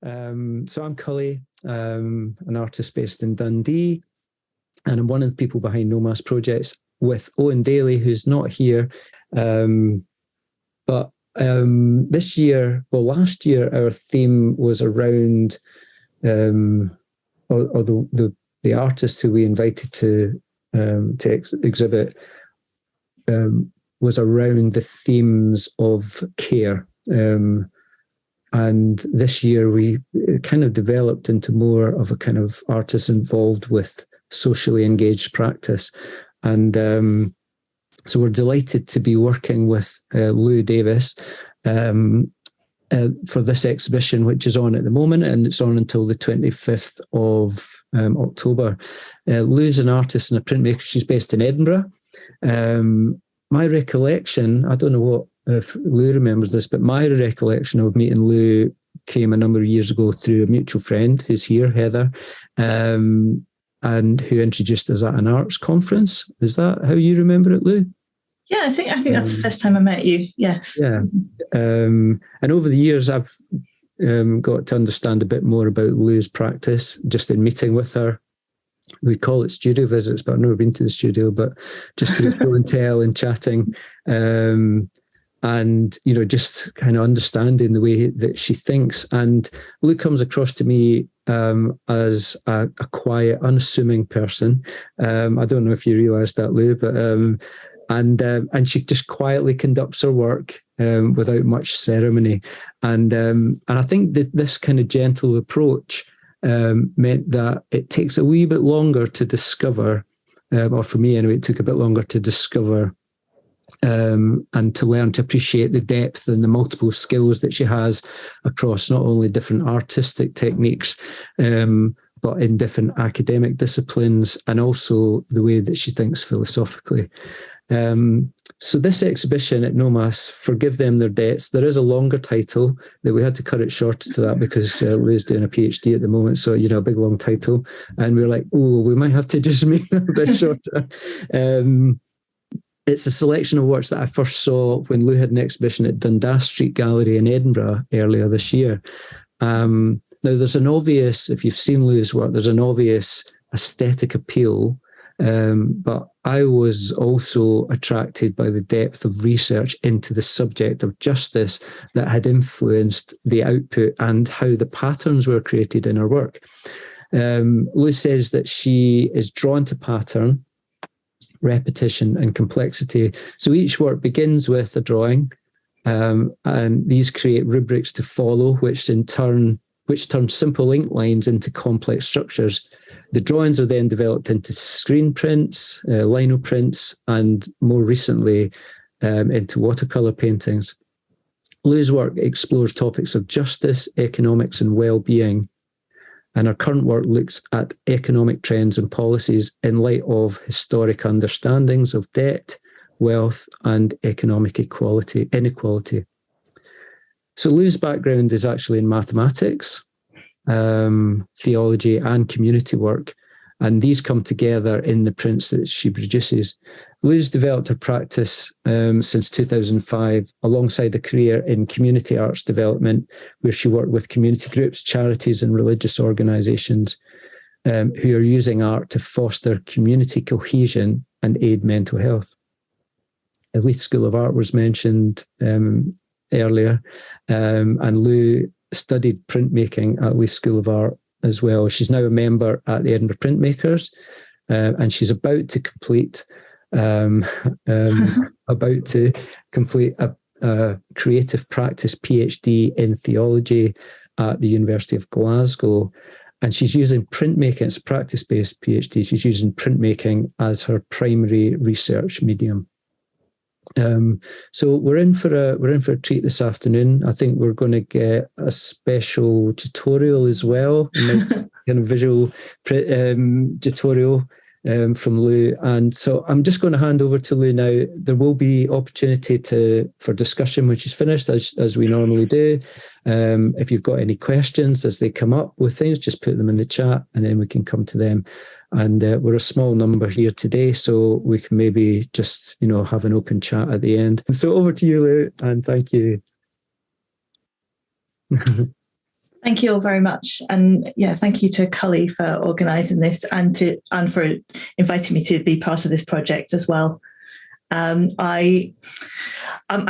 So I'm Cully, an artist based in Dundee, and I'm one of the people behind Nomas projects with Owen Daly, who's not here. But this year, well, last year, our theme was around, or the artists who we invited to exhibit was around the themes of care. And this year we kind of developed into more of a kind of artist involved with socially engaged practice. And so we're delighted to be working with Lou Davis for this exhibition, which is on at the moment, and it's on until the 25th of October. Lou's an artist and a printmaker. She's based in Edinburgh. My recollection, I don't know what if Lou remembers this, but my recollection of meeting Lou came a number of years ago through a mutual friend who's here, Heather, and who introduced us at an arts conference. Is that how you remember it, Lou? Yeah, I think that's the first time I met you. Yes. Yeah. And over the years, I've got to understand a bit more about Lou's practice just in meeting with her. We call it studio visits, but I've never been to the studio, but just through show and tell and chatting. And, you know, just kind of understanding the way that she thinks. And Lou comes across to me as a quiet, unassuming person. I don't know if you realise that, Lou, but and she just quietly conducts her work without much ceremony. And I think that this kind of gentle approach meant that it takes a wee bit longer to discover, or for me anyway, it took a bit longer to discover and to learn to appreciate the depth and the multiple skills that she has across not only different artistic techniques, but in different academic disciplines, and also the way that she thinks philosophically. So this exhibition at Nomas, Forgive Them Their Debts, there is a longer title that we had to cut it short to that because Lou's doing a PhD at the moment, so, you know, a big long title. And we were like, oh, we might have to just make that a bit shorter. It's a selection of works that I first saw when Lou had an exhibition at Dundas Street Gallery in Edinburgh earlier this year. Now, there's an obvious, if you've seen Lou's work, there's an obvious aesthetic appeal, but I was also attracted by the depth of research into the subject of justice that had influenced the output and how the patterns were created in her work. Lou says that she is drawn to pattern, repetition and complexity. So each work begins with a drawing, and these create rubrics to follow, which turn simple ink lines into complex structures. The drawings are then developed into screen prints, lino prints, and more recently into watercolour paintings. Lou's work explores topics of justice, economics and well-being, and our current work looks at economic trends and policies in light of historic understandings of debt, wealth, and economic inequality. So Lou's background is actually in mathematics, theology, and community work, and these come together in the prints that she produces. Lou's developed her practice since 2005 alongside a career in community arts development, where she worked with community groups, charities and religious organisations who are using art to foster community cohesion and aid mental health. The Leith School of Art was mentioned earlier, and Lou studied printmaking at Leith School of Art as well. She's now a member at the Edinburgh Printmakers, and she's about to complete a creative practice PhD in theology at the University of Glasgow. And she's using printmaking, it's a practice-based PhD, she's using printmaking as her primary research medium. So we're in for a treat this afternoon. I think we're going to get a special tutorial as well, kind of visual tutorial from Lou. And so I'm just going to hand over to Lou now. There will be opportunity for discussion when she's finished, as we normally do. If you've got any questions as they come up with things, just put them in the chat and then we can come to them. And we're a small number here today, so we can maybe just, have an open chat at the end. And so over to you, Lou, and thank you. Thank you all very much. And yeah, thank you to Cully for organising this and for inviting me to be part of this project as well. I'm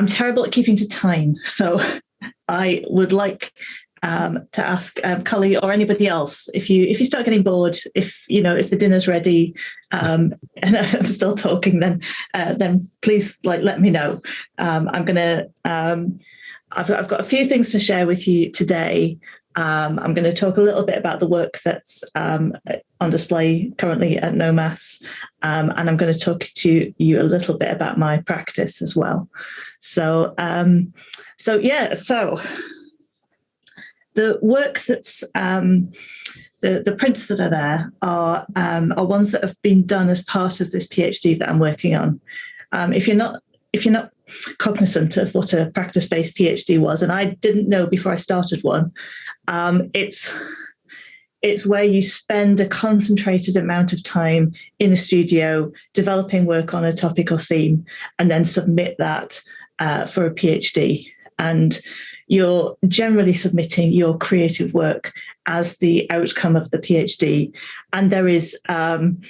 terrible at keeping to time, so I would like to ask Cully or anybody else, if you start getting bored, if the dinner's ready, and I'm still talking, then please let me know. I've got a few things to share with you today. I'm going to talk a little bit about the work that's on display currently at Nomas, and I'm going to talk to you a little bit about my practice as well. So the work that's the prints that are there are ones that have been done as part of this PhD that I'm working on. If you're not cognizant of what a practice-based PhD was, and I didn't know before I started one, it's where you spend a concentrated amount of time in the studio developing work on a topic or theme, and then submit that for a PhD. And you're generally submitting your creative work as the outcome of the PhD. And there is an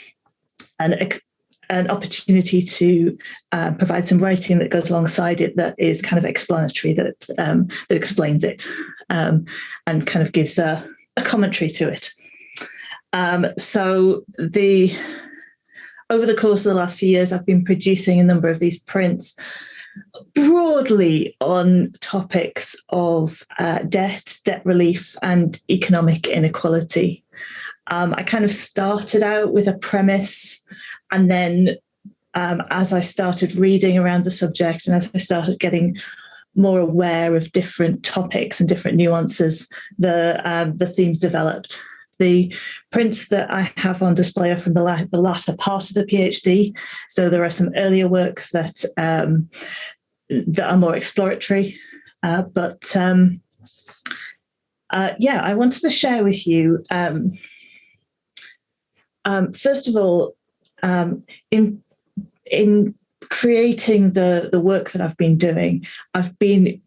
opportunity to provide some writing that goes alongside it that is kind of explanatory, that explains it, and kind of gives a commentary to it. Over the course of the last few years, I've been producing a number of these prints broadly on topics of debt relief, and economic inequality. I kind of started out with a premise, and then as I started reading around the subject, and as I started getting more aware of different topics and different nuances, the themes developed. The prints that I have on display are from the latter part of the PhD. So there are some earlier works that are more exploratory. I wanted to share with you, first of all, in creating the work that I've been doing, I've been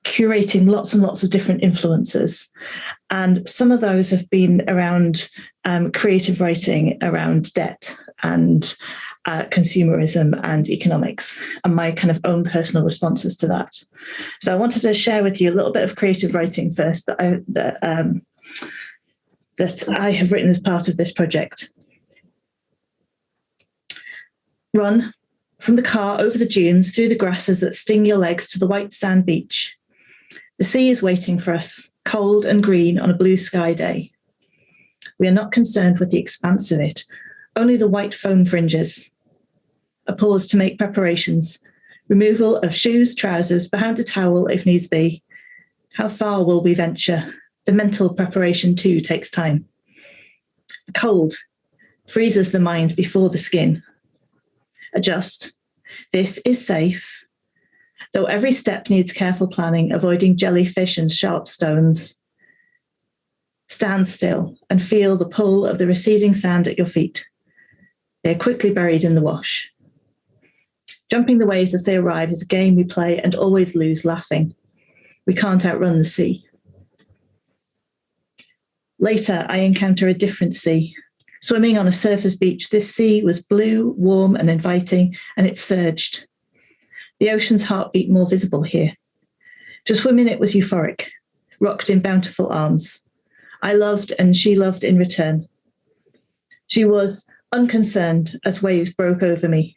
curating lots and lots of different influences. And some of those have been around creative writing, around debt and consumerism and economics, and my kind of own personal responses to that. So I wanted to share with you a little bit of creative writing first that I have written as part of this project. Run from the car over the dunes, through the grasses that sting your legs, to the white sand beach. The sea is waiting for us, cold and green on a blue sky day. We are not concerned with the expanse of it, only the white foam fringes. A pause to make preparations, removal of shoes, trousers, behind a towel if needs be. How far will we venture? The mental preparation too takes time. The cold freezes the mind before the skin. Adjust. This is safe, though every step needs careful planning, avoiding jellyfish and sharp stones. Stand still and feel the pull of the receding sand at your feet. They are quickly buried in the wash. Jumping the waves as they arrive is a game we play and always lose laughing. We can't outrun the sea. Later, I encounter a different sea. Swimming on a surfer's beach, this sea was blue, warm and inviting, and it surged. The ocean's heartbeat more visible here. To swim in it was euphoric, rocked in bountiful arms. I loved and she loved in return. She was unconcerned as waves broke over me.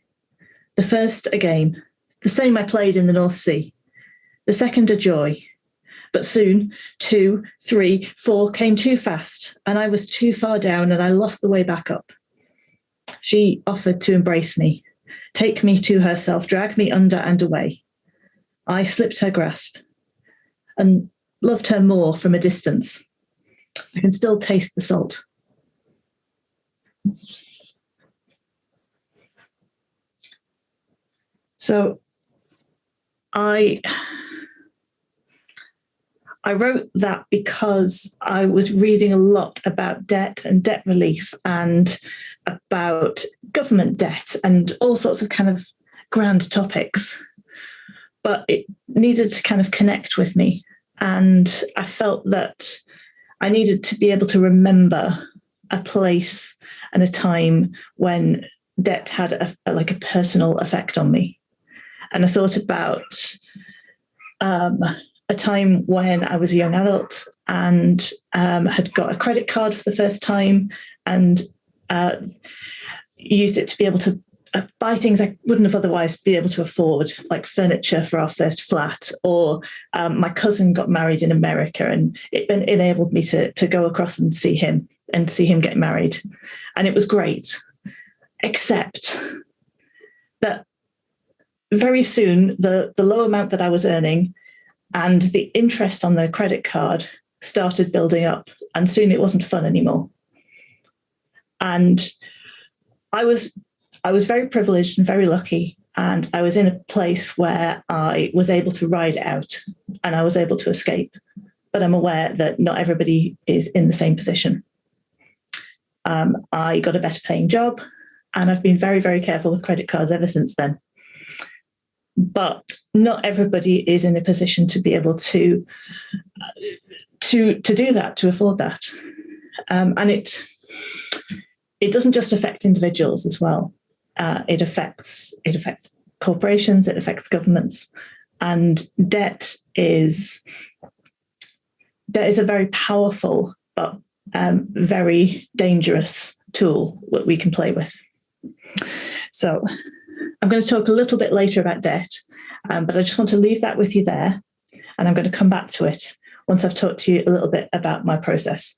The first, a game, the same I played in the North Sea. The second, a joy. But soon, 2, 3, 4 came too fast, and I was too far down, and I lost the way back up. She offered to embrace me, take me to herself, drag me under and away. I slipped her grasp and loved her more from a distance. I can still taste the salt. So I wrote that because I was reading a lot about debt and debt relief and about government debt and all sorts of kind of grand topics. But it needed to kind of connect with me. And I felt that I needed to be able to remember a place and a time when debt had a personal effect on me. And I thought about a time when I was a young adult and had got a credit card for the first time and used it to be able to buy things I wouldn't have otherwise been able to afford, like furniture for our first flat, or my cousin got married in America, and it enabled me to go across and see him get married. And it was great, except that very soon the low amount that I was earning and the interest on the credit card started building up, and soon it wasn't fun anymore. And I was very privileged and very lucky, and I was in a place where I was able to ride it out and I was able to escape. But I'm aware that not everybody is in the same position. I got a better paying job, and I've been very, very careful with credit cards ever since then. But not everybody is in a position to be able to do that, to afford that. And it doesn't just affect individuals as well. It affects corporations, it affects governments, and debt is a very powerful but very dangerous tool that we can play with. So I'm going to talk a little bit later about debt, but I just want to leave that with you there, and I'm going to come back to it once I've talked to you a little bit about my process.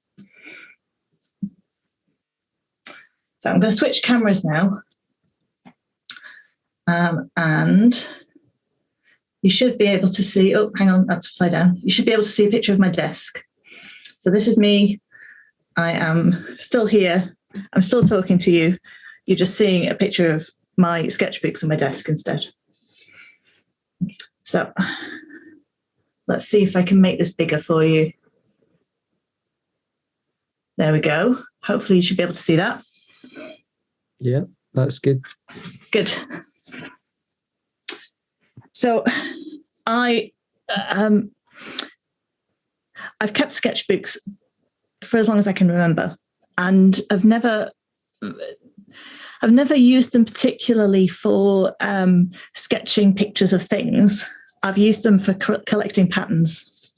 So I'm going to switch cameras now. And you should be able to see, oh, hang on, that's upside down. You should be able to see a picture of my desk. So this is me. I am still here. I'm still talking to you. You're just seeing a picture of my sketchbooks on my desk instead. So let's see if I can make this bigger for you. There we go. Hopefully you should be able to see that. Yeah, that's good. Good. So I've kept sketchbooks for as long as I can remember, and I've never used them particularly for sketching pictures of things. I've used them for collecting patterns.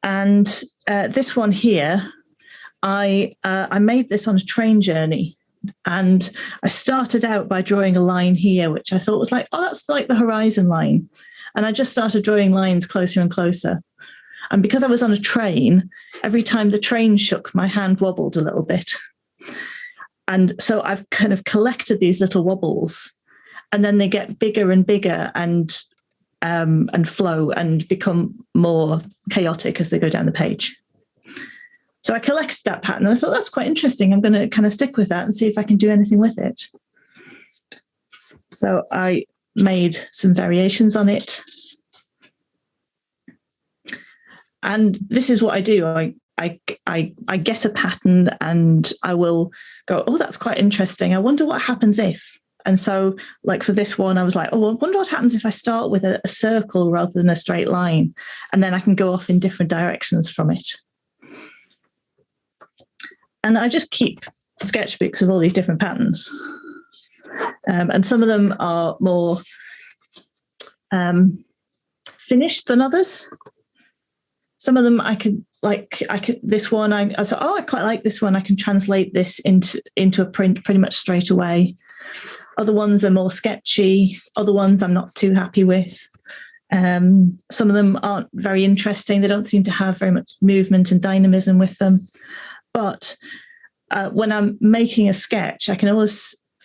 And this one here, I made this on a train journey. And I started out by drawing a line here, which I thought was like, oh, that's like the horizon line. And I just started drawing lines closer and closer. And because I was on a train, every time the train shook, my hand wobbled a little bit. And so I've kind of collected these little wobbles, and then they get bigger and bigger and flow and become more chaotic as they go down the page. So I collected that pattern. I thought that's quite interesting. I'm going to kind of stick with that and see if I can do anything with it. So I made some variations on it. And this is what I do. I get a pattern and I will go, oh, that's quite interesting. I wonder what happens if. And so like for this one, I was like, oh, I wonder what happens if I start with a circle rather than a straight line. And then I can go off in different directions from it. And I just keep sketchbooks of all these different patterns. And some of them are more finished than others. Some of them this one, I thought, oh, I quite like this one. I can translate this into a print pretty much straight away. Other ones are more sketchy. Other ones I'm not too happy with. Some of them aren't very interesting. They don't seem to have very much movement and dynamism with them. But when I'm making a sketch, I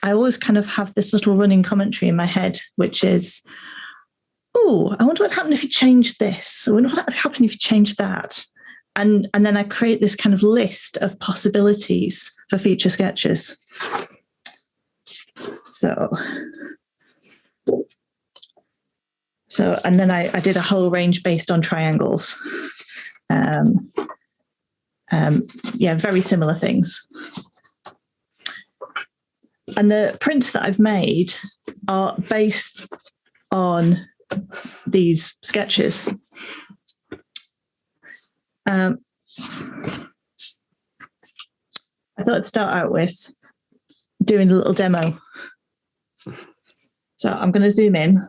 always kind of have this little running commentary in my head, which is, oh, I wonder what happened if you changed this. I wonder what happened if you changed that. And then I create this kind of list of possibilities for future sketches. So and then I did a whole range based on triangles. Very similar things. And the prints that I've made are based on these sketches. I thought I'd start out with doing a little demo. So I'm going to zoom in.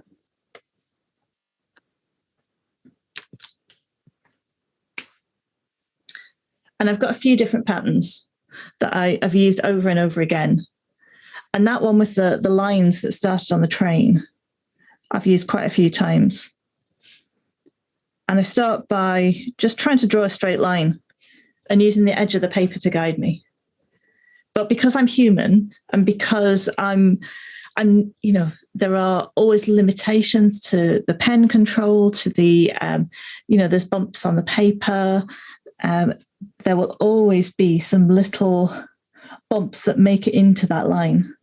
And I've got a few different patterns that I've used over and over again. And that one with the lines that started on the train, I've used quite a few times. And I start by just trying to draw a straight line and using the edge of the paper to guide me. But because I'm human and because I'm, there are always limitations to the pen control, to the, there's bumps on the paper. There will always be some little bumps that make it into that line.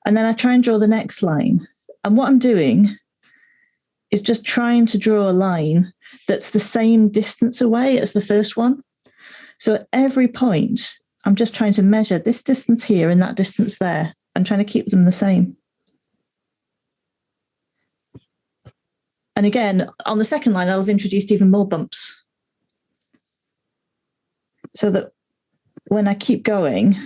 And then I try and draw the next line. And what I'm doing is just trying to draw a line that's the same distance away as the first one. So at every point, I'm just trying to measure this distance here and that distance there and trying to keep them the same. And again, on the second line, I'll have introduced even more bumps. So that when I keep going,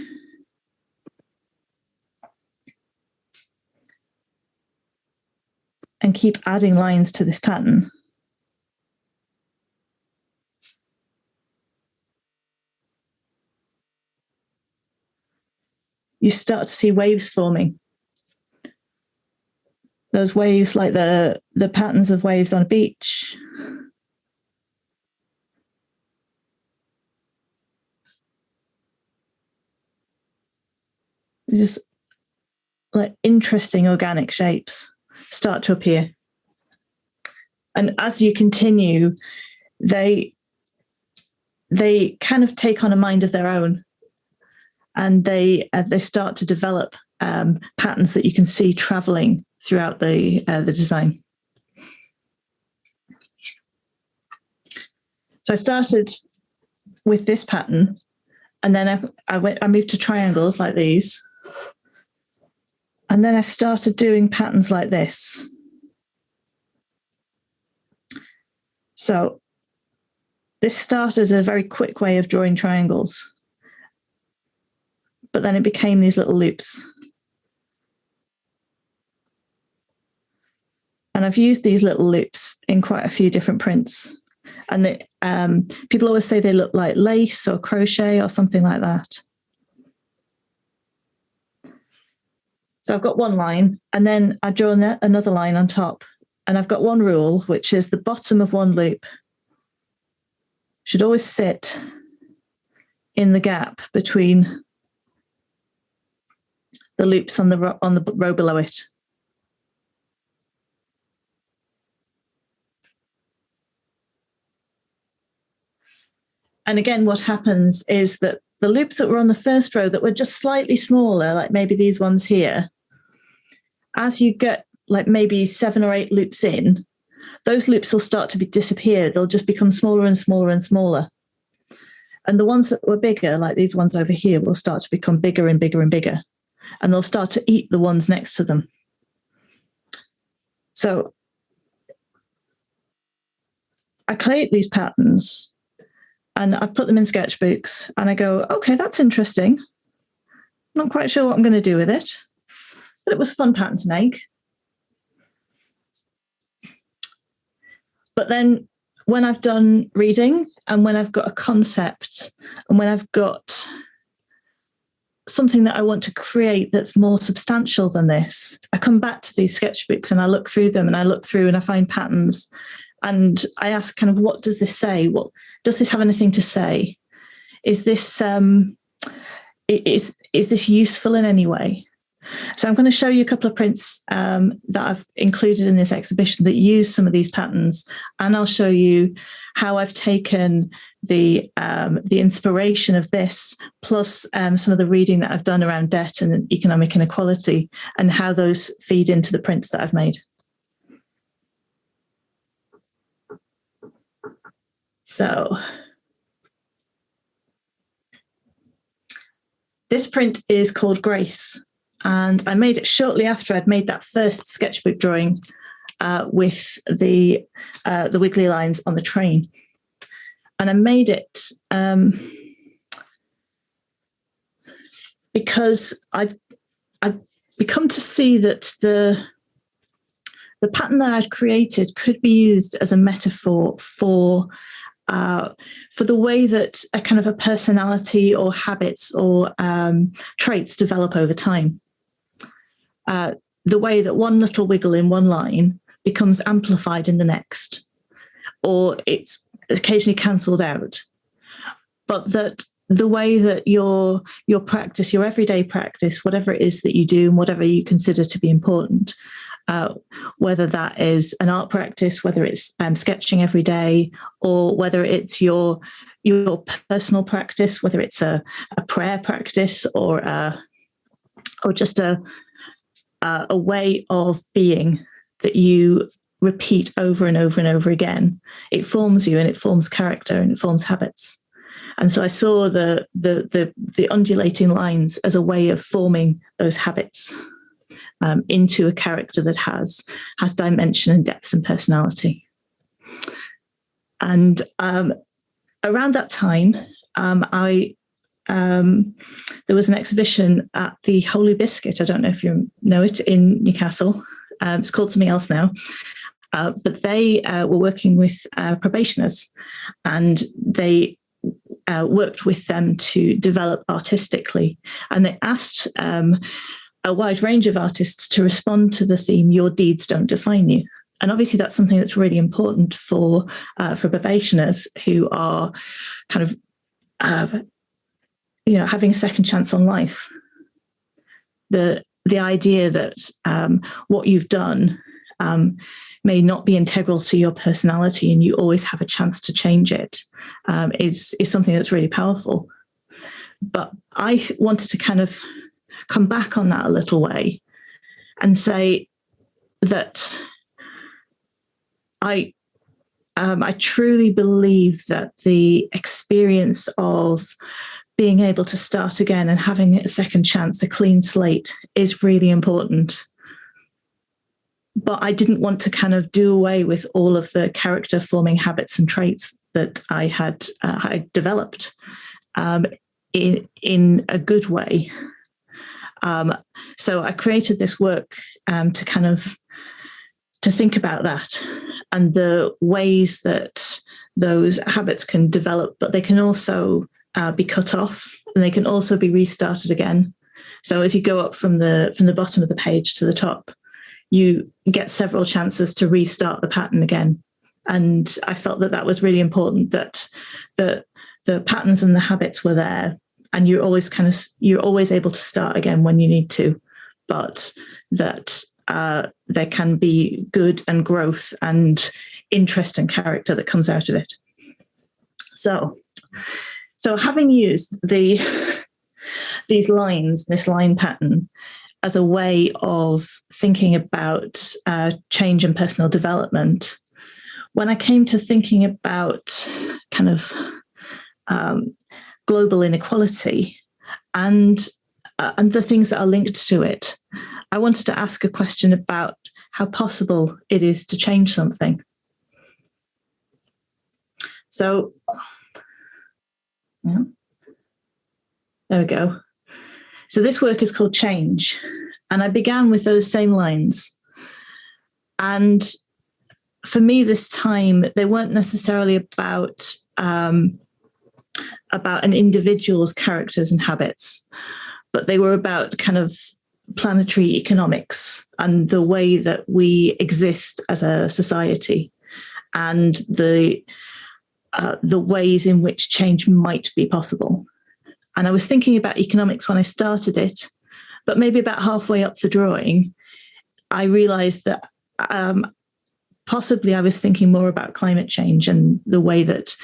and keep adding lines to this pattern, you start to see waves forming. Those waves, like the patterns of waves on a beach. Just like interesting organic shapes start to appear. And as you continue, they kind of take on a mind of their own, and they start to develop patterns that you can see traveling throughout the design. So I started with this pattern, and then I moved to triangles like these. And then I started doing patterns like this. So this started as a very quick way of drawing triangles, but then it became these little loops. And I've used these little loops in quite a few different prints. And people always say they look like lace or crochet or something like that. So I've got one line, and then I draw another line on top. And I've got one rule, which is the bottom of one loop should always sit in the gap between the loops on the row below it. And again, what happens is that the loops that were on the first row that were just slightly smaller, like maybe these ones here, as you get like maybe 7 or 8 loops in, those loops will start to disappear. They'll just become smaller and smaller and smaller. And the ones that were bigger, like these ones over here, will start to become bigger and bigger and bigger. And they'll start to eat the ones next to them. So I create these patterns and I put them in sketchbooks and I go, okay, that's interesting. I'm not quite sure what I'm going to do with it, but it was a fun pattern to make. But then when I've done reading and when I've got a concept and when I've got something that I want to create that's more substantial than this, I come back to these sketchbooks and I look through them and I look through and I find patterns and I ask kind of, what does this say? What does this have anything to say? Is this is this useful in any way? So I'm going to show you a couple of prints that I've included in this exhibition that use some of these patterns, and I'll show you how I've taken the inspiration of this plus some of the reading that I've done around debt and economic inequality and how those feed into the prints that I've made. So this print is called Grace. And I made it shortly after I'd made that first sketchbook drawing with the wiggly lines on the train. And I made it because I'd become to see that the pattern that I'd created could be used as a metaphor for the way that a kind of a personality or habits or traits develop over time. The way that one little wiggle in one line becomes amplified in the next, or it's occasionally cancelled out. But that the way that your practice, your everyday practice, whatever it is that you do and whatever you consider to be important, whether that is an art practice, whether it's sketching every day, or whether it's your personal practice, whether it's a prayer practice or just a way of being that you repeat over and over and over again, it forms you and it forms character and it forms habits. And so I saw the undulating lines as a way of forming those habits into a character that has dimension and depth and personality. And around that time, there was an exhibition at the Holy Biscuit. I don't know if you know it, in Newcastle. It's called something else now. But they were working with probationers, and they worked with them to develop artistically. And they asked a wide range of artists to respond to the theme, "Your deeds don't define you." And obviously that's something that's really important for probationers who are kind of, having a second chance on life. The idea that what you've done may not be integral to your personality and you always have a chance to change it is something that's really powerful. But I wanted to kind of come back on that a little way and say that I truly believe that the experience of being able to start again and having a second chance, a clean slate, is really important. But I didn't want to kind of do away with all of the character forming habits and traits that I had developed in a good way. So I created this work to think about that and the ways that those habits can develop, but they can also be cut off and they can also be restarted again. So as you go up from the bottom of the page to the top, you get several chances to restart the pattern again. And I felt that was really important, that the patterns and the habits were there, and you're always able to start again when you need to, but that there can be good and growth and interest and character that comes out of it. So having used these lines, this line pattern, as a way of thinking about change and personal development, when I came to thinking about kind of global inequality and the things that are linked to it, I wanted to ask a question about how possible it is to change something. So, yeah, there we go. So this work is called Change, and I began with those same lines. And for me this time, they weren't necessarily about an individual's characters and habits, but they were about kind of planetary economics and the way that we exist as a society and the ways in which change might be possible. And I was thinking about economics when I started it, but maybe about halfway up the drawing, I realized that possibly I was thinking more about climate change and the way that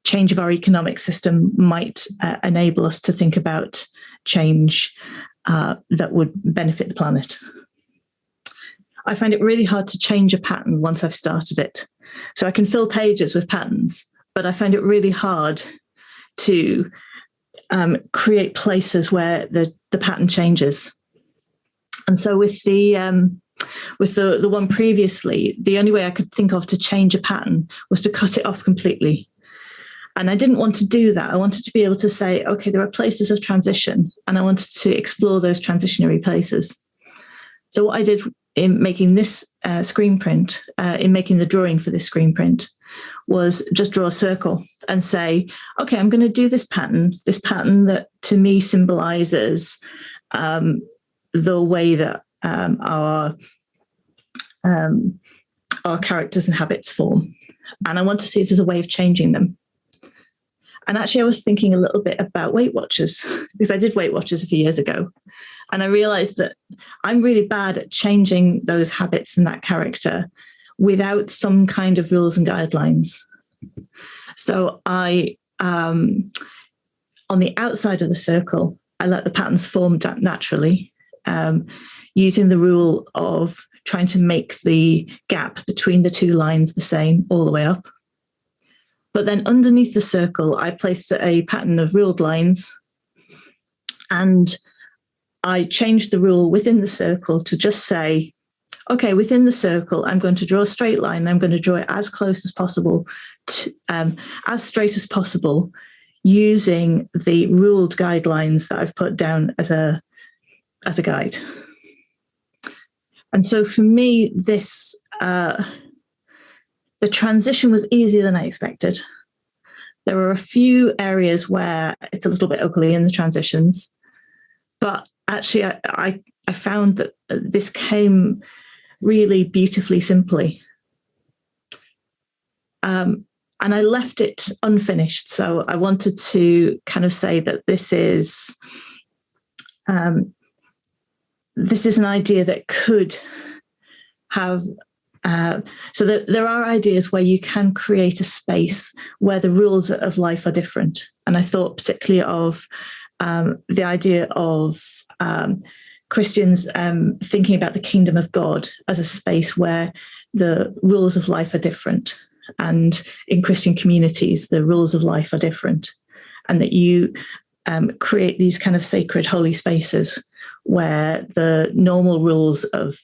change of our economic system might enable us to think about change that would benefit the planet. I find it really hard to change a pattern once I've started it. So I can fill pages with patterns, but I find it really hard to create places where the pattern changes. And so with the one previously, the only way I could think of to change a pattern was to cut it off completely And I didn't want to do that. I wanted to be able to say, okay, there are places of transition, and I wanted to explore those transitionary places. So what I did in making this screen print, in making the drawing for this screen print, was just draw a circle and say, okay, I'm going to do this pattern that to me symbolizes the way that our characters and habits form. And I want to see if there's a way of changing them. And actually, I was thinking a little bit about Weight Watchers, because I did Weight Watchers a few years ago. And I realized that I'm really bad at changing those habits and that character without some kind of rules and guidelines. So I, on the outside of the circle, I let the patterns form naturally, using the rule of trying to make the gap between the two lines the same all the way up. But then underneath the circle, I placed a pattern of ruled lines, and I changed the rule within the circle to just say, okay, within the circle, I'm going to draw a straight line. And I'm going to draw it as close as possible, as straight as possible, using the ruled guidelines that I've put down as a guide. And so for me, this the transition was easier than I expected. There were a few areas where it's a little bit ugly in the transitions, but actually I found that this came really beautifully simply. And I left it unfinished. So I wanted to kind of say that this is an idea that could have so there are ideas where you can create a space where the rules of life are different. And I thought particularly of the idea of Christians thinking about the kingdom of God as a space where the rules of life are different. And in Christian communities, the rules of life are different. And that you create these kind of sacred holy spaces where the normal rules of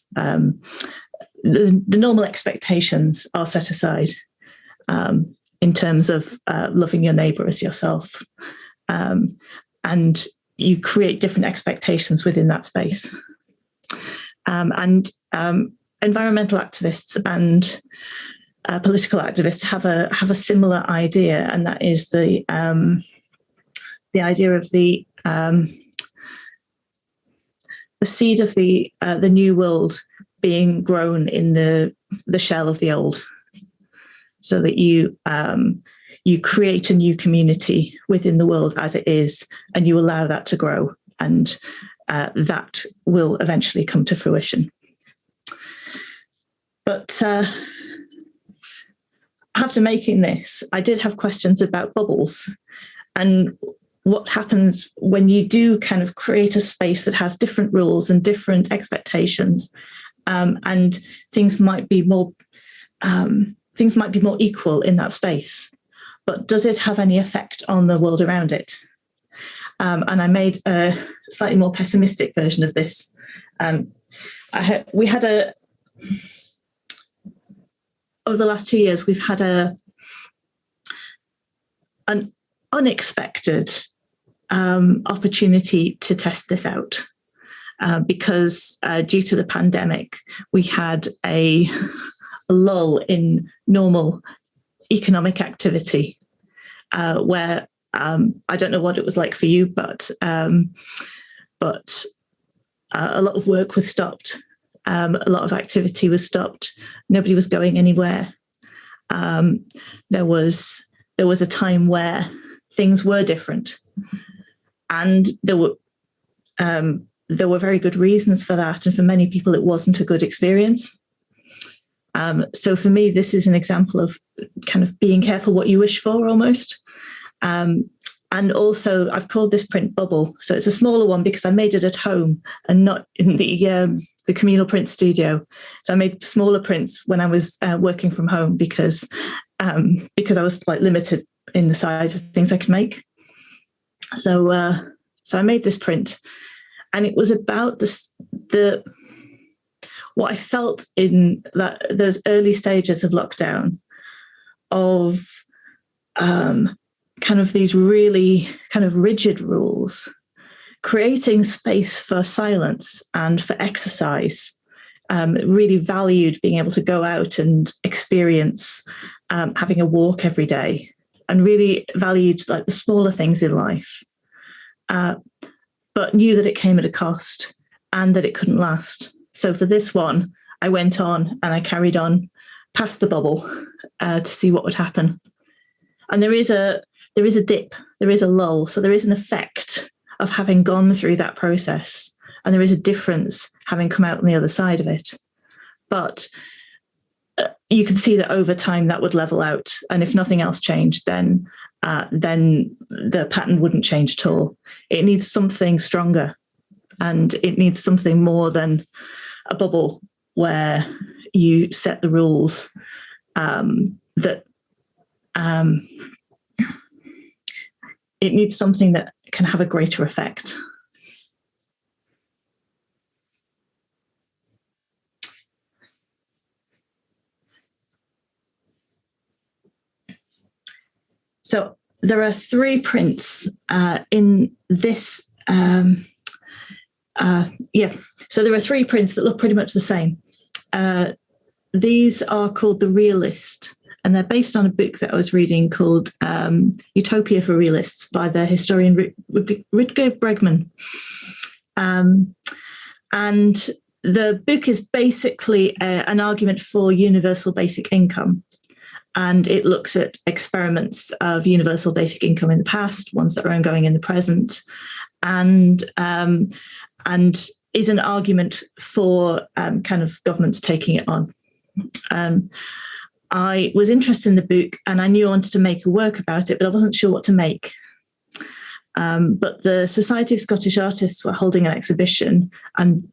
the normal expectations are set aside in terms of loving your neighbor as yourself. And you create different expectations within that space. And environmental activists and political activists have a similar idea, and that is the idea of the seed of the new world being grown in the shell of the old, so that you create a new community within the world as it is, and you allow that to grow, and that will eventually come to fruition. But after making this, I did have questions about bubbles and what happens when you do kind of create a space that has different rules and different expectations. And things might be more equal in that space, but does it have any effect on the world around it? And I made a slightly more pessimistic version of this. Over the last 2 years, we've had an unexpected opportunity to test this out. Because due to the pandemic, we had a lull in normal economic activity, where I don't know what it was like for you, but a lot of work was stopped. A lot of activity was stopped. Nobody was going anywhere. There was a time where things were different, and there were very good reasons for that. And for many people, it wasn't a good experience. So for me, this is an example of kind of being careful what you wish for almost. And also I've called this print Bubble. So it's a smaller one because I made it at home and not in the communal print studio. So I made smaller prints when I was working from home because I was like limited in the size of things I could make. So I made this print. And it was about what I felt in those early stages of lockdown, of kind of these really kind of rigid rules, creating space for silence and for exercise. Really valued being able to go out and experience having a walk every day, and really valued like the smaller things in life, but knew that it came at a cost and that it couldn't last. So for this one, I went on and I carried on past the bubble to see what would happen. And there is a dip, there is a lull, so there is an effect of having gone through that process, and there is a difference having come out on the other side of it. But you can see that over time that would level out, and if nothing else changed, then the pattern wouldn't change at all. It needs something stronger, and it needs something more than a bubble where you set the rules that it needs something that can have a greater effect. So there are 3 prints in this. So there are 3 prints that look pretty much the same. These are called The Realist, and they're based on a book that I was reading called Utopia for Realists by the historian Rutger Bregman. And the book is basically an argument for universal basic income. And it looks at experiments of universal basic income in the past, ones that are ongoing in the present, and is an argument for kind of governments taking it on. I was interested in the book, and I knew I wanted to make a work about it, but I wasn't sure what to make. But the Society of Scottish Artists were holding an exhibition, and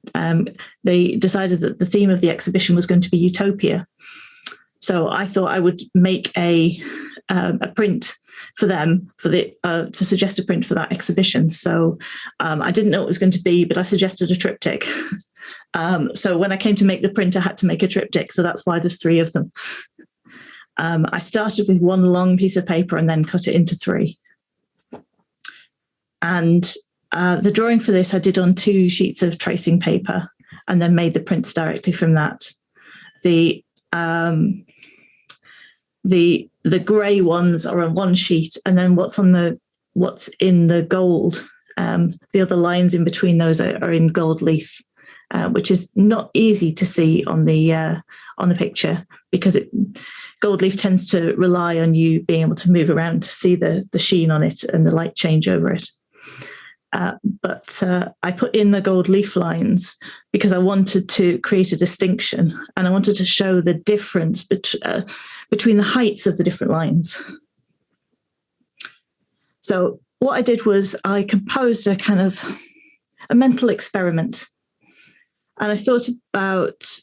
they decided that the theme of the exhibition was going to be utopia. So I thought I would make a print for them to suggest a print for that exhibition. So I didn't know what it was going to be, but I suggested a triptych. So when I came to make the print, I had to make a triptych. So that's why there's 3 of them. I started with 1 long piece of paper and then cut it into 3. And the drawing for this I did on 2 sheets of tracing paper, and then made the prints directly from that. The grey ones are on 1 sheet, and then what's in the gold, the other lines in between those are in gold leaf, which is not easy to see on the picture, because gold leaf tends to rely on you being able to move around to see the sheen on it and the light change over it. But I put in the gold leaf lines because I wanted to create a distinction, and I wanted to show the difference between the heights of the different lines. So what I did was I composed a kind of a mental experiment, and I thought about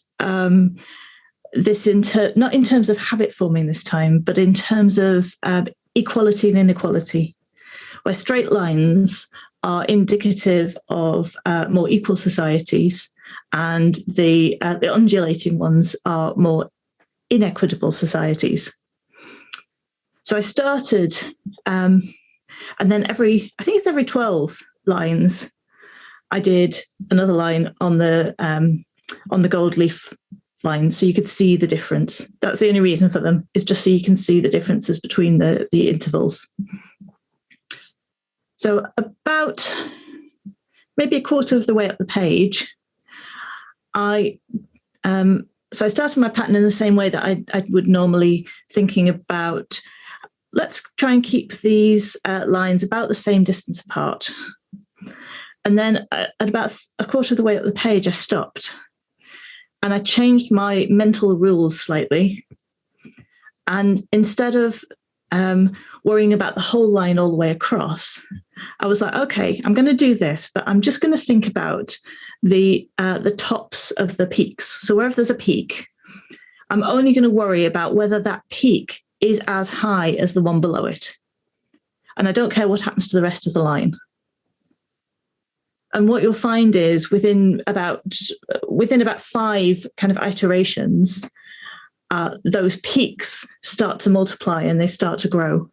this not in terms of habit forming this time, but in terms of equality and inequality, where straight lines are indicative of more equal societies, and the undulating ones are more inequitable societies. So I started, and then every 12 lines, I did another line on the gold leaf line, so you could see the difference. That's the only reason for them, is just so you can see the differences between the intervals. So about maybe a quarter of the way up the page, I started my pattern in the same way that I would normally, thinking about, let's try and keep these lines about the same distance apart. And then at about a quarter of the way up the page, I stopped, and I changed my mental rules slightly. And instead of worrying about the whole line all the way across, I was like, okay, I'm going to do this, but I'm just going to think about the tops of the peaks. So wherever there's a peak, I'm only going to worry about whether that peak is as high as the one below it. And I don't care what happens to the rest of the line. And what you'll find is within about 5 kind of iterations, those peaks start to multiply and they start to grow.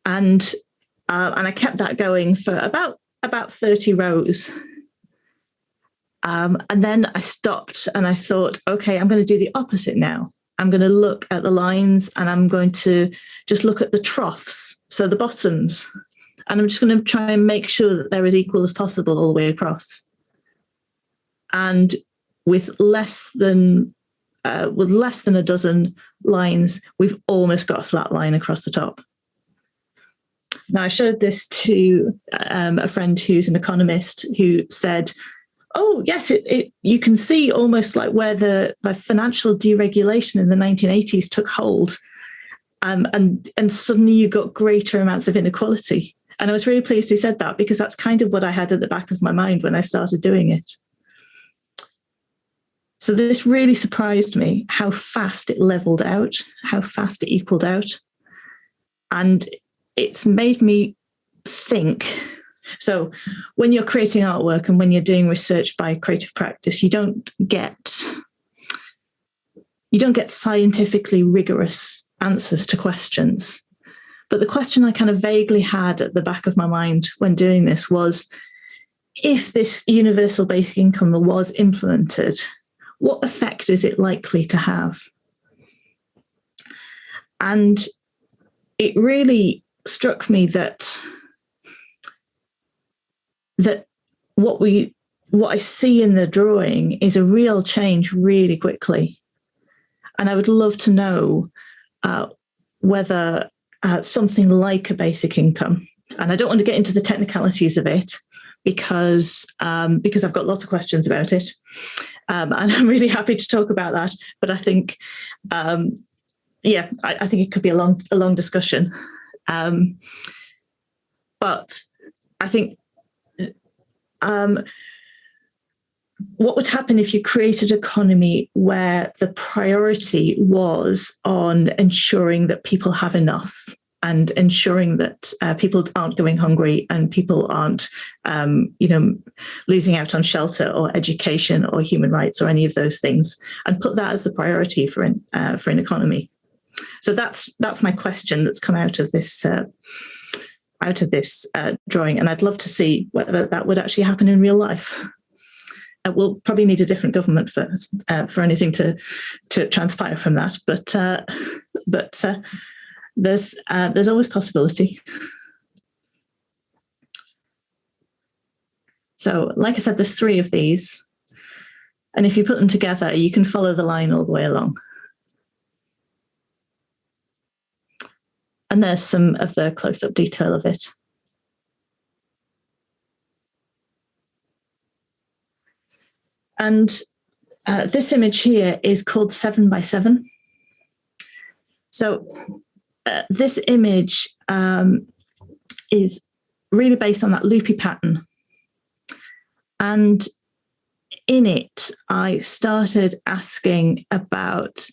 And I kept that going for about 30 rows. And then I stopped and I thought, okay, I'm going to do the opposite now. I'm going to look at the lines and I'm going to just look at the troughs, so the bottoms. And I'm just going to try and make sure that they're as equal as possible all the way across. And with less than a dozen lines, we've almost got a flat line across the top. Now, I showed this to a friend who's an economist who said, oh, yes, you can see almost like where the financial deregulation in the 1980s took hold. And suddenly you got greater amounts of inequality. And I was really pleased he said that, because that's kind of what I had at the back of my mind when I started doing it. So this really surprised me, how fast it leveled out, how fast it equaled out. And it's made me think. So when you're creating artwork and when you're doing research by creative practice, you don't get scientifically rigorous answers to questions. But the question I kind of vaguely had at the back of my mind when doing this was, if this universal basic income was implemented, what effect is it likely to have? And it really struck me that what I see in the drawing is a real change really quickly. And I would love to know whether something like a basic income, and I don't want to get into the technicalities of it because I've got lots of questions about it. And I'm really happy to talk about that. But I think, I think it could be a long discussion. But I think what would happen if you created an economy where the priority was on ensuring that people have enough and ensuring that people aren't going hungry and people aren't, losing out on shelter or education or human rights or any of those things, and put that as the priority for an economy. So that's my question that's come out of this drawing, and I'd love to see whether that would actually happen in real life. We'll probably need a different government for anything to transpire from that, but there's always possibility. So, like I said, there's 3 of these, and if you put them together, you can follow the line all the way along. And there's some of the close-up detail of it. And this image here is called 7 by 7. So this image is really based on that loopy pattern. And in it, I started asking about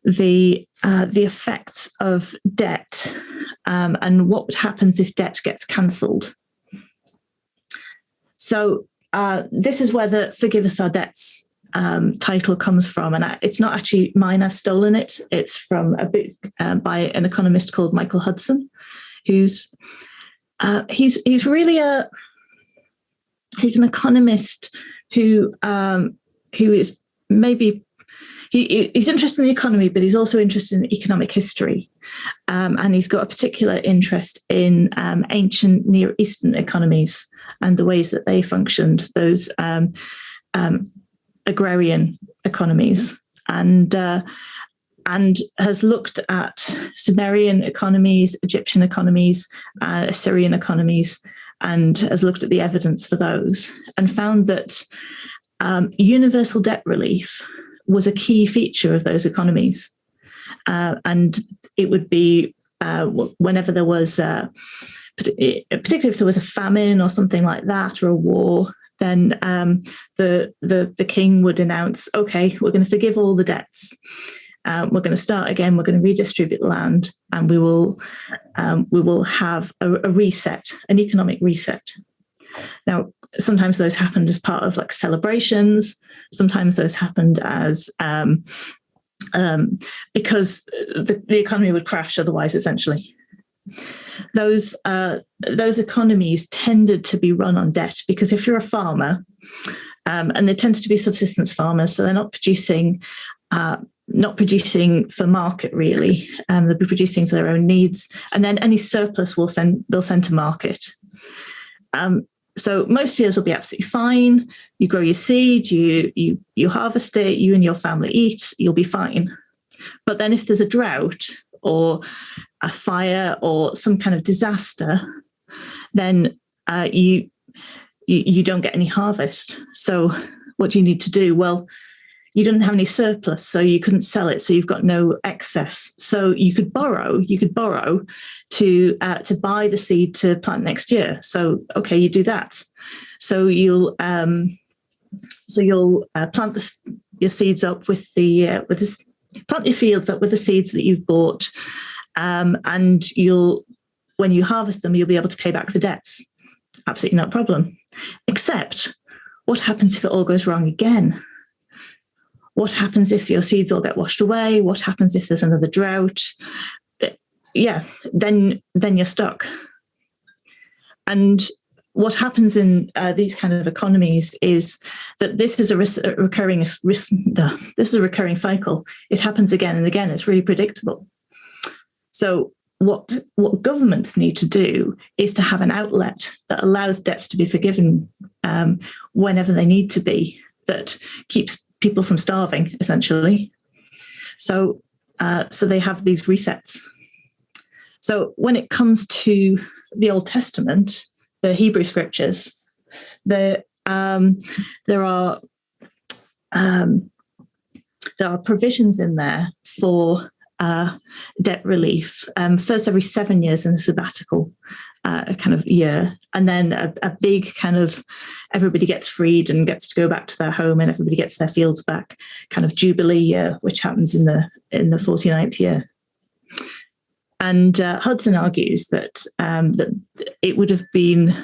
the effects of debt and what happens if debt gets cancelled. So this is where the Forgive Us Our Debts title comes from. And it's not actually mine, I've stolen it. It's from a book by an economist called Michael Hudson, he's really he's an economist who is maybe, he's interested in the economy, but he's also interested in economic history. And he's got a particular interest in ancient Near Eastern economies and the ways that they functioned, those agrarian economies, and has looked at Sumerian economies, Egyptian economies, Assyrian economies, and has looked at the evidence for those and found that universal debt relief was a key feature of those economies. And it would be whenever there was, particularly if there was a famine or something like that, or a war, then the king would announce, okay, we're going to forgive all the debts. We're going to start again. We're going to redistribute land, and we will have a reset, an economic reset. Now, sometimes those happened as part of like celebrations. Sometimes those happened as because the economy would crash otherwise, essentially. those economies tended to be run on debt, because if you're a farmer, and they tended to be subsistence farmers, so they're not producing for market really. They'll be producing for their own needs, and then any surplus they'll send to market. So most years will be absolutely fine. You grow your seed, you harvest it, you and your family eat, you'll be fine. But then if there's a drought or a fire or some kind of disaster, then you don't get any harvest. So what do you need to do? Well, you didn't have any surplus, so you couldn't sell it, so you've got no excess. So you could borrow to buy the seed to plant next year. So okay, you do that. So you'll plant your seeds up with plant your fields up with the seeds that you've bought, and when you harvest them, you'll be able to pay back the debts. Absolutely not a problem. Except, what happens if it all goes wrong again? What happens if your seeds all get washed away? What happens if there's another drought? Yeah, then you're stuck. And what happens in these kind of economies is that this is a recurring cycle. It happens again and again. It's really predictable. So what governments need to do is to have an outlet that allows debts to be forgiven whenever they need to be, that keeps people from starving, essentially. So they have these resets. So when it comes to the Old Testament, the Hebrew scriptures, there are provisions in there for debt relief. First, every 7 years in a sabbatical kind of year, and then a big kind of everybody gets freed and gets to go back to their home and everybody gets their fields back kind of jubilee year, which happens in the 49th year. And Hudson argues that it would have been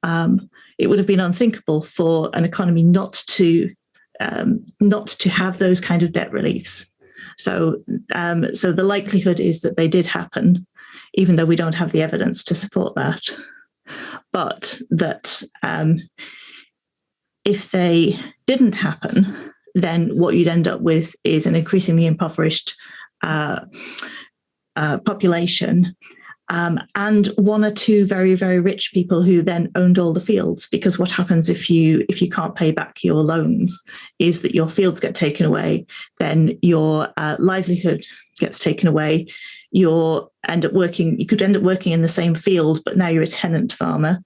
unthinkable for an economy not to have those kind of debt reliefs. So the likelihood is that they did happen, even though we don't have the evidence to support that. But that if they didn't happen, then what you'd end up with is an increasingly impoverished population, and one or two very, very rich people who then owned all the fields. Because what happens if you can't pay back your loans is that your fields get taken away, then your livelihood gets taken away. You could end up working in the same field, but now you're a tenant farmer,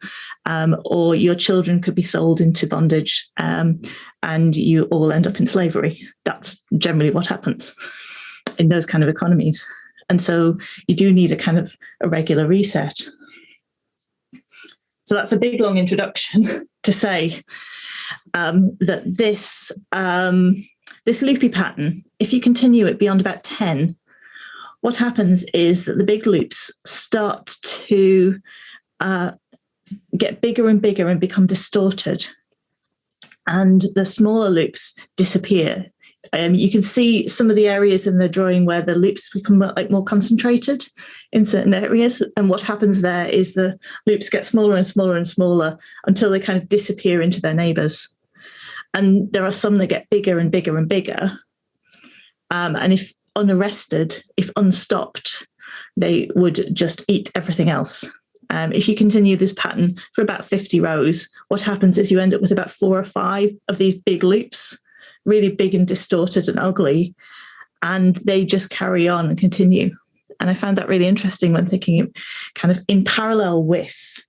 or your children could be sold into bondage, and you all end up in slavery. That's generally what happens in those kind of economies. And so you do need a kind of a regular reset. So that's a big, long introduction to say that this loopy pattern, if you continue it beyond about 10, what happens is that the big loops start to get bigger and bigger and become distorted, and the smaller loops disappear. You can see some of the areas in the drawing where the loops become more concentrated in certain areas. And what happens there is the loops get smaller and smaller and smaller until they kind of disappear into their neighbours. And there are some that get bigger and bigger and bigger. And if unarrested, if unstopped, they would just eat everything else. If you continue this pattern for about 50 rows, what happens is you end up with about 4 or 5 of these big loops, really big and distorted and ugly, and they just carry on and continue. And I found that really interesting when thinking kind of in parallel with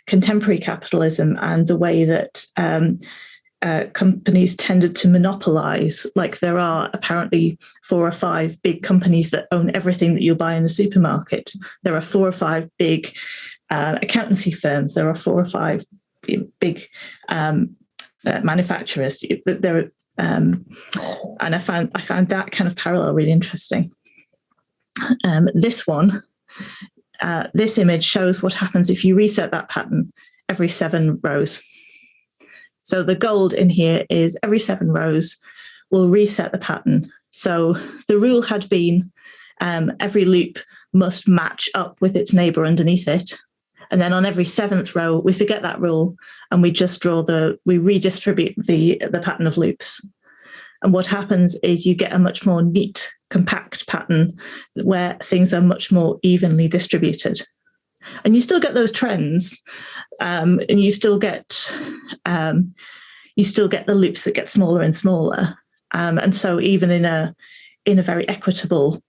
contemporary capitalism and the way that companies tended to monopolize. Like there are apparently 4 or 5 big companies that own everything that you buy in the supermarket. There are 4 or 5 big accountancy firms. There are 4 or 5 big manufacturers. There and I found that kind of parallel really interesting. This image shows what happens if you reset that pattern every 7 rows. So the gold in here is every 7 rows will reset the pattern. So the rule had been every loop must match up with its neighbour underneath it. And then on every seventh row, we forget that rule and we just we redistribute the pattern of loops. And what happens is you get a much more neat, compact pattern where things are much more evenly distributed. And you still get those trends, and you still get the loops that get smaller and smaller. And so even in a very equitable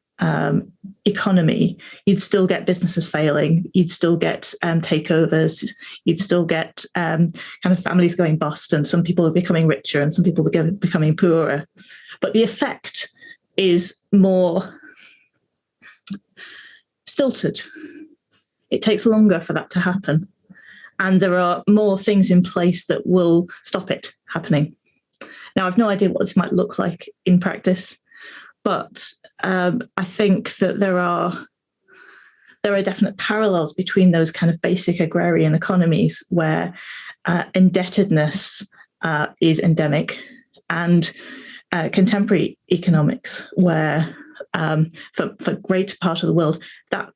economy, you'd still get businesses failing, you'd still get takeovers, you'd still get kind of families going bust, and some people are becoming richer and some people are becoming poorer. But the effect is more stilted. It takes longer for that to happen. And there are more things in place that will stop it happening. Now, I've no idea what this might look like in practice, but I think that there are definite parallels between those kind of basic agrarian economies where indebtedness is endemic, and contemporary economics where, for greater part of the world, that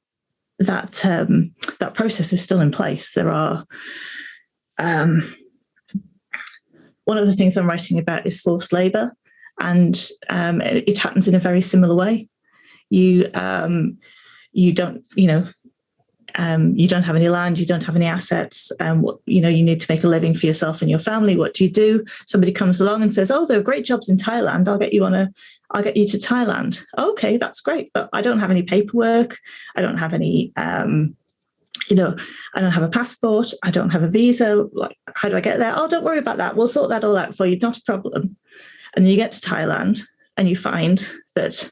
process is still in place. There are one of the things I'm writing about is forced labour, and it happens in a very similar way. You don't have any land, you don't have any assets, and you need to make a living for yourself and your family. What do? Somebody comes along and says, "Oh, there are great jobs in Thailand. I'll get you to Thailand." Okay, that's great, but I don't have any paperwork. I don't have any, I don't have a passport. I don't have a visa. Like, how do I get there? Oh, don't worry about that. We'll sort that all out for you. Not a problem. And then you get to Thailand and you find that,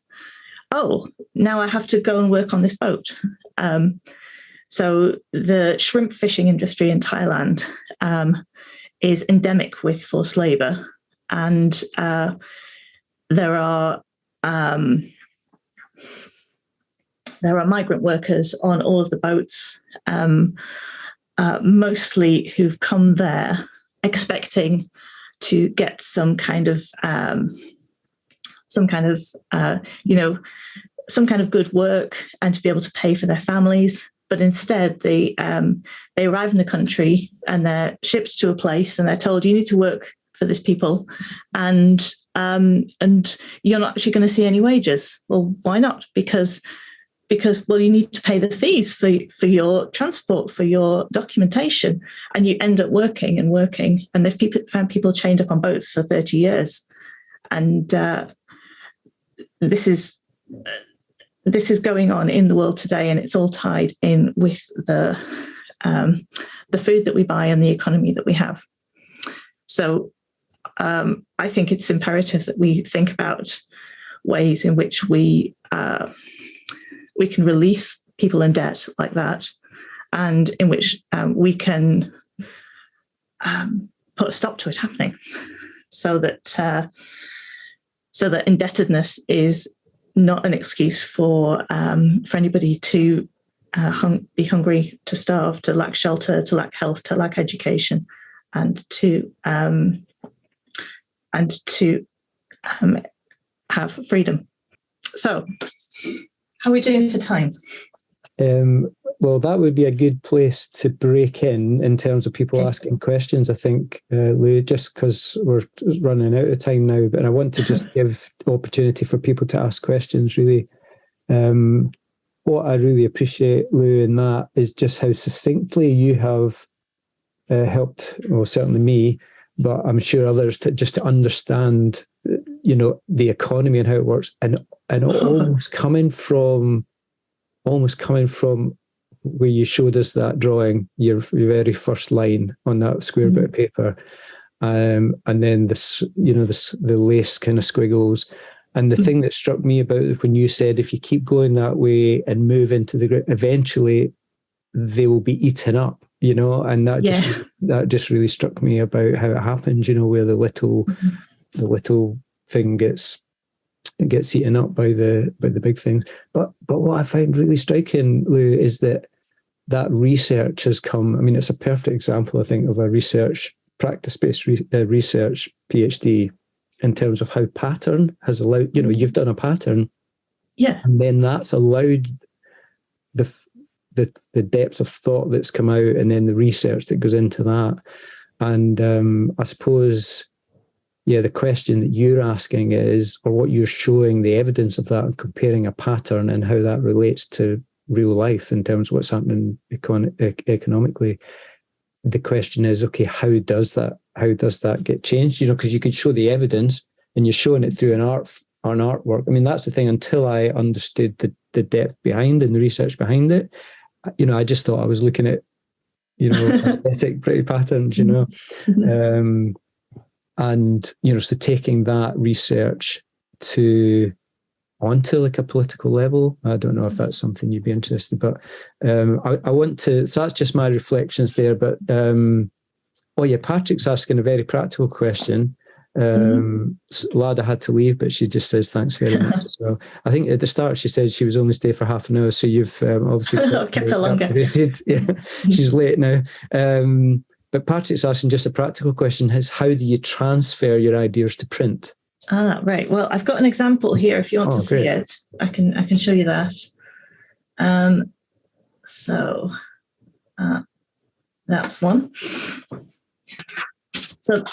oh, now I have to go and work on this boat. So the shrimp fishing industry in Thailand is endemic with forced labour, and there are migrant workers on all of the boats, mostly who've come there expecting to get some kind of good work and to be able to pay for their families. But instead, they arrive in the country and they're shipped to a place and they're told, you need to work for this people, and you're not actually going to see any wages. Well, why not? Because you need to pay the fees for your transport, for your documentation, and you end up working. And they've found people chained up on boats for 30 years, and this is going on in the world today, and it's all tied in with the food that we buy and the economy that we have. So I think it's imperative that we think about ways in which we can release people in debt like that, and in which we can put a stop to it happening, so that indebtedness is not an excuse for anybody to be hungry, to starve, to lack shelter, to lack health, to lack education, and to have freedom. So, how are we doing for time? Well, that would be a good place to break in terms of people asking questions, I think, Lou, just because we're running out of time now. But I want to just give opportunity for people to ask questions, really. What I really appreciate, Lou, in that is just how succinctly you have helped, well, certainly me, but I'm sure others, to understand, the economy and how it works, and almost coming from where you showed us that drawing, your very first line on that square bit of paper, and then the lace kind of squiggles. And the thing that struck me about it when you said, if you keep going that way and move into eventually they will be eaten up, and that just really struck me about how it happens, where the little thing gets eaten up by the big things. But what I find really striking, Lou, is that research has come. I mean, it's a perfect example, I think, of a practice-based research PhD in terms of how pattern has allowed. You've done a pattern, Yeah. And then that's allowed the depth of thought that's come out, and then the research that goes into that. And I suppose, yeah, the question that you're asking is, or what you're showing, the evidence of that, and comparing a pattern and how that relates to real life in terms of what's happening economically. The question is, okay, how does that get changed? Because you can show the evidence, and you're showing it through an artwork. I mean, that's the thing. Until I understood the depth behind and the research behind it, I just thought I was looking at, aesthetic pretty patterns, and so taking that research onto like a political level, I don't know if that's something you'd be interested, but I want to. So that's just my reflections there. But Patrick's asking a very practical question. Lada had to leave, but she just says thanks very much as well. I think at the start she said she was only stay for half an hour, so you've obviously kept her longer. Yeah, she's late now. But Patrick's asking just a practical question: is how do you transfer your ideas to print? Right. Well, I've got an example here. If you want to see it, I can show you that. So that's one. So.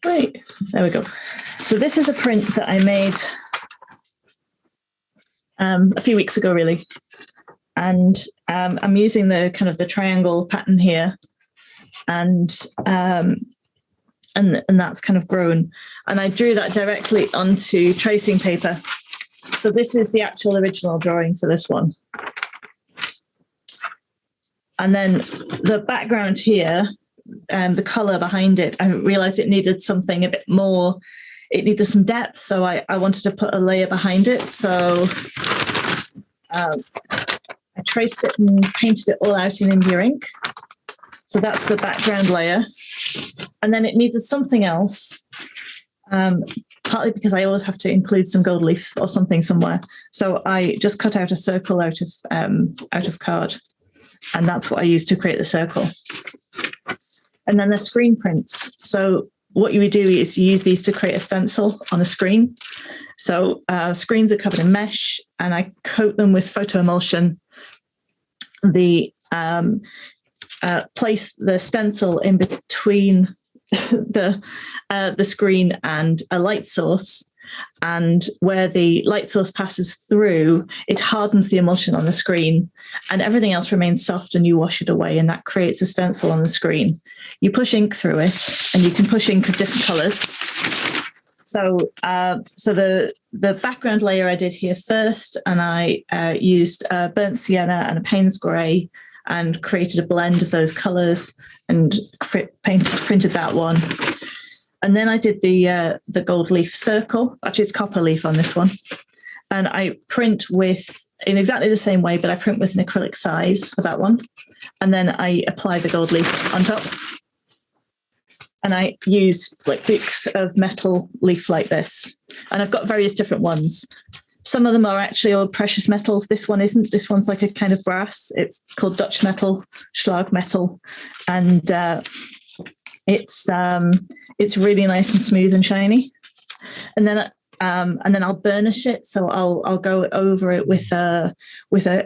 Great. There we go. So this is a print that I made a few weeks ago, really. And I'm using the kind of the triangle pattern here. And that's kind of grown. And I drew that directly onto tracing paper. So this is the actual original drawing for this one. And then the background here, the color behind it, I realized it needed something a bit more, it needed some depth. So I wanted to put a layer behind it. So I traced it and painted it all out in India ink. So that's the background layer. And then it needed something else, partly because I always have to include some gold leaf or something somewhere. So I just cut out a circle out of card. And that's what I used to create the circle. And then the screen prints. So what you would do is you use these to create a stencil on a screen. So screens are covered in mesh, and I coat them with photo emulsion. Place the stencil in between the screen and a light source. And where the light source passes through, it hardens the emulsion on the screen, and everything else remains soft, and you wash it away, and that creates a stencil on the screen. You push ink through it, and you can push ink of different colors. So the background layer I did here first, and I used burnt sienna and a Payne's grey and created a blend of those colors and printed that one. And then I did the gold leaf circle. Actually, it's copper leaf on this one. And I print in exactly the same way, but I print with an acrylic size for that one. And then I apply the gold leaf on top. And I use like books of metal leaf like this. And I've got various different ones. Some of them are actually all precious metals. This one isn't. This one's like a kind of brass. It's called Dutch metal, Schlag metal. And it's really nice and smooth and shiny. And then I'll burnish it. So I'll go over it with a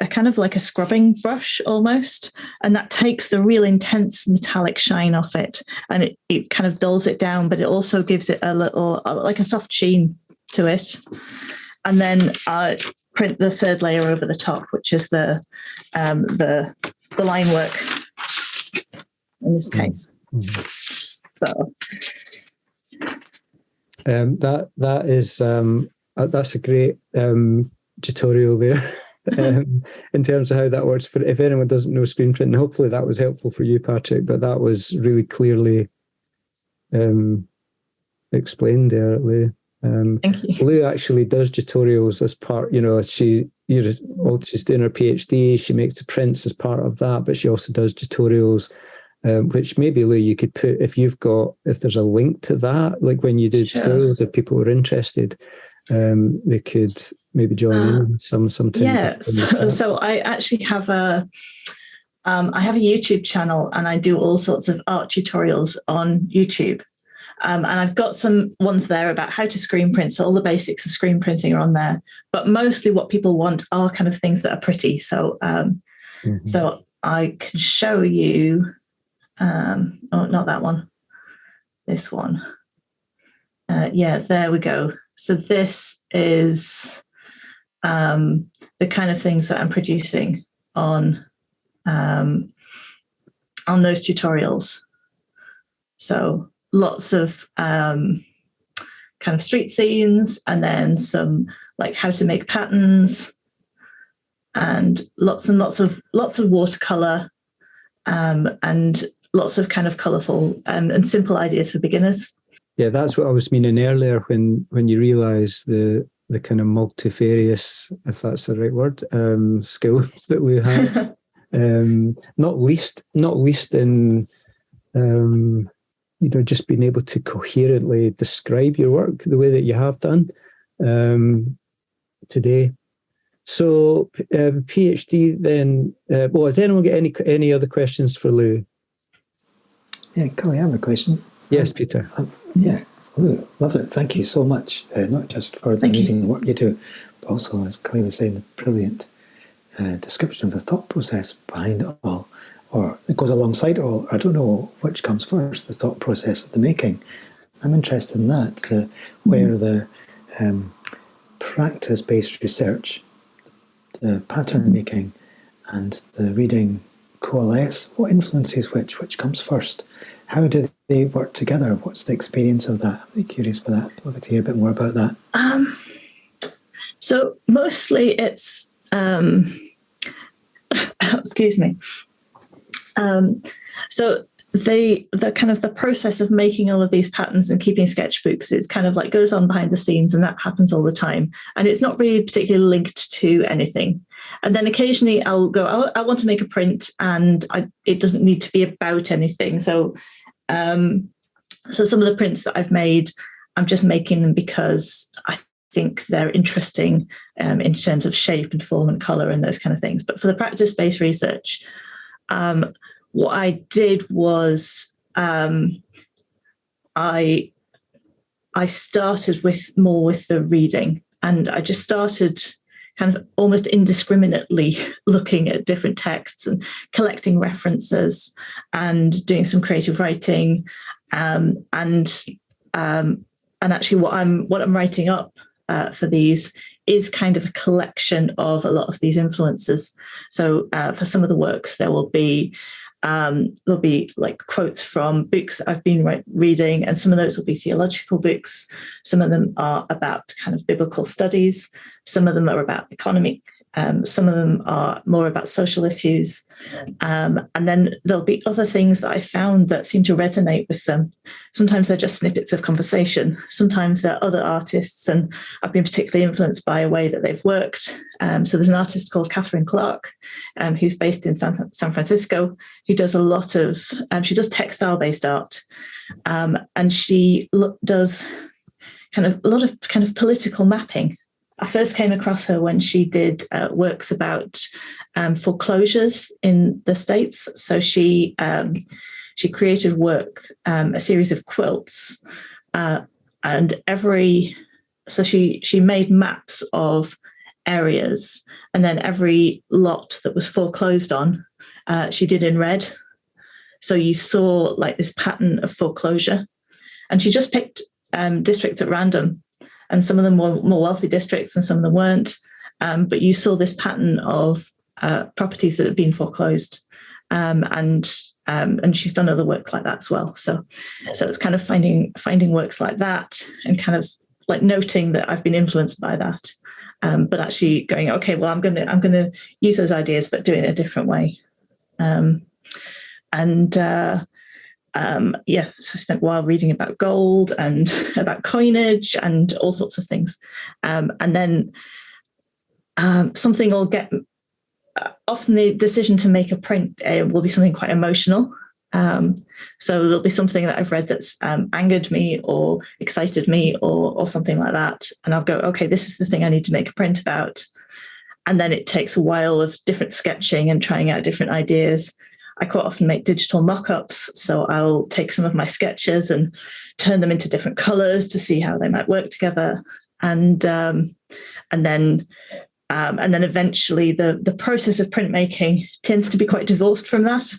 kind of like a scrubbing brush almost, and that takes the real intense metallic shine off it, and it kind of dulls it down, but it also gives it a little like a soft sheen to it. And then I print the third layer over the top, which is the line work in this case. Mm-hmm. So that is that's a great tutorial there in terms of how that works. For if anyone doesn't know screen printing, hopefully that was helpful for you, Patrick. But that was really clearly explained there, Lou. Thank you. Lou actually does tutorials as part. She's doing her PhD. She makes the prints as part of that, but she also does tutorials. Which maybe, Lou, you could put if there's a link to that, like when you do tutorials, if people were interested, they could maybe join in sometime. Yeah, so I actually have a YouTube channel, and I do all sorts of art tutorials on YouTube. And I've got some ones there about how to screen print. So all the basics of screen printing are on there. But mostly what people want are kind of things that are pretty. So so I can show you, not that one, this one. There we go. So this is the kind of things that I'm producing on those tutorials. So lots of kind of street scenes, and then some like how to make patterns, and lots of watercolor, and lots of kind of colorful and simple ideas for beginners. Yeah, that's what I was meaning earlier when you realize the kind of multifarious, if that's the right word, skills that we have. Not least in just being able to coherently describe your work the way that you have done today. So PhD then. Has anyone got any other questions for Lou? Yeah, Carly, I have a question. Yes, Peter. Yeah, Lou, loved it. Thank you so much. Not just for the amazing work you do, but also, as Carly was saying, the brilliant description of the thought process behind it all, or it goes alongside it all. I don't know which comes first, the thought process or the making. I'm interested in that, where the practice-based research, the pattern making, and the reading coalesce. What influences which comes first? How do they work together? What's the experience of that? I'm curious about that. I'd love to hear a bit more about that. So mostly it's excuse me. So the kind of the process of making all of these patterns and keeping sketchbooks is kind of like goes on behind the scenes, and that happens all the time. And it's not really particularly linked to anything. And then occasionally I'll go, I want to make a print, and it doesn't need to be about anything. So some of the prints that I've made, I'm just making them because I think they're interesting in terms of shape and form and color and those kind of things. But for the practice-based research, what I did was I started with the reading, and I just started kind of almost indiscriminately looking at different texts and collecting references and doing some creative writing, and actually what I'm writing up for these is kind of a collection of a lot of these influences. So for some of the works, there'll be like quotes from books that I've been reading, and some of those will be theological books. Some of them are about kind of biblical studies. Some of them are about economy. Some of them are more about social issues. And then there'll be other things that I found that seem to resonate with them. Sometimes they're just snippets of conversation. Sometimes they're other artists, and I've been particularly influenced by a way that they've worked. So there's an artist called Catherine Clark, who's based in San Francisco, who does a lot of, she does textile-based art. And she does kind of a lot of kind of political mapping. I first came across her when she did works about foreclosures in the States. So she created work, a series of quilts, and she made maps of areas, and then every lot that was foreclosed on, she did in red. So you saw like this pattern of foreclosure, and she just picked districts at random. And some of them were more wealthy districts and some of them weren't. But you saw this pattern of properties that had been foreclosed. And she's done other work like that as well. So it's kind of finding works like that and kind of like noting that I've been influenced by that. But actually going, okay, well, I'm gonna use those ideas, but do it in a different way. So I spent a while reading about gold and about coinage and all sorts of things. And then something will get, often the decision to make a print will be something quite emotional. So there'll be something that I've read that's angered me or excited me or something like that. And I'll go, okay, this is the thing I need to make a print about. And then it takes a while of different sketching and trying out different ideas. I quite often make digital mock-ups, so I'll take some of my sketches and turn them into different colours to see how they might work together, and then eventually the process of printmaking tends to be quite divorced from that.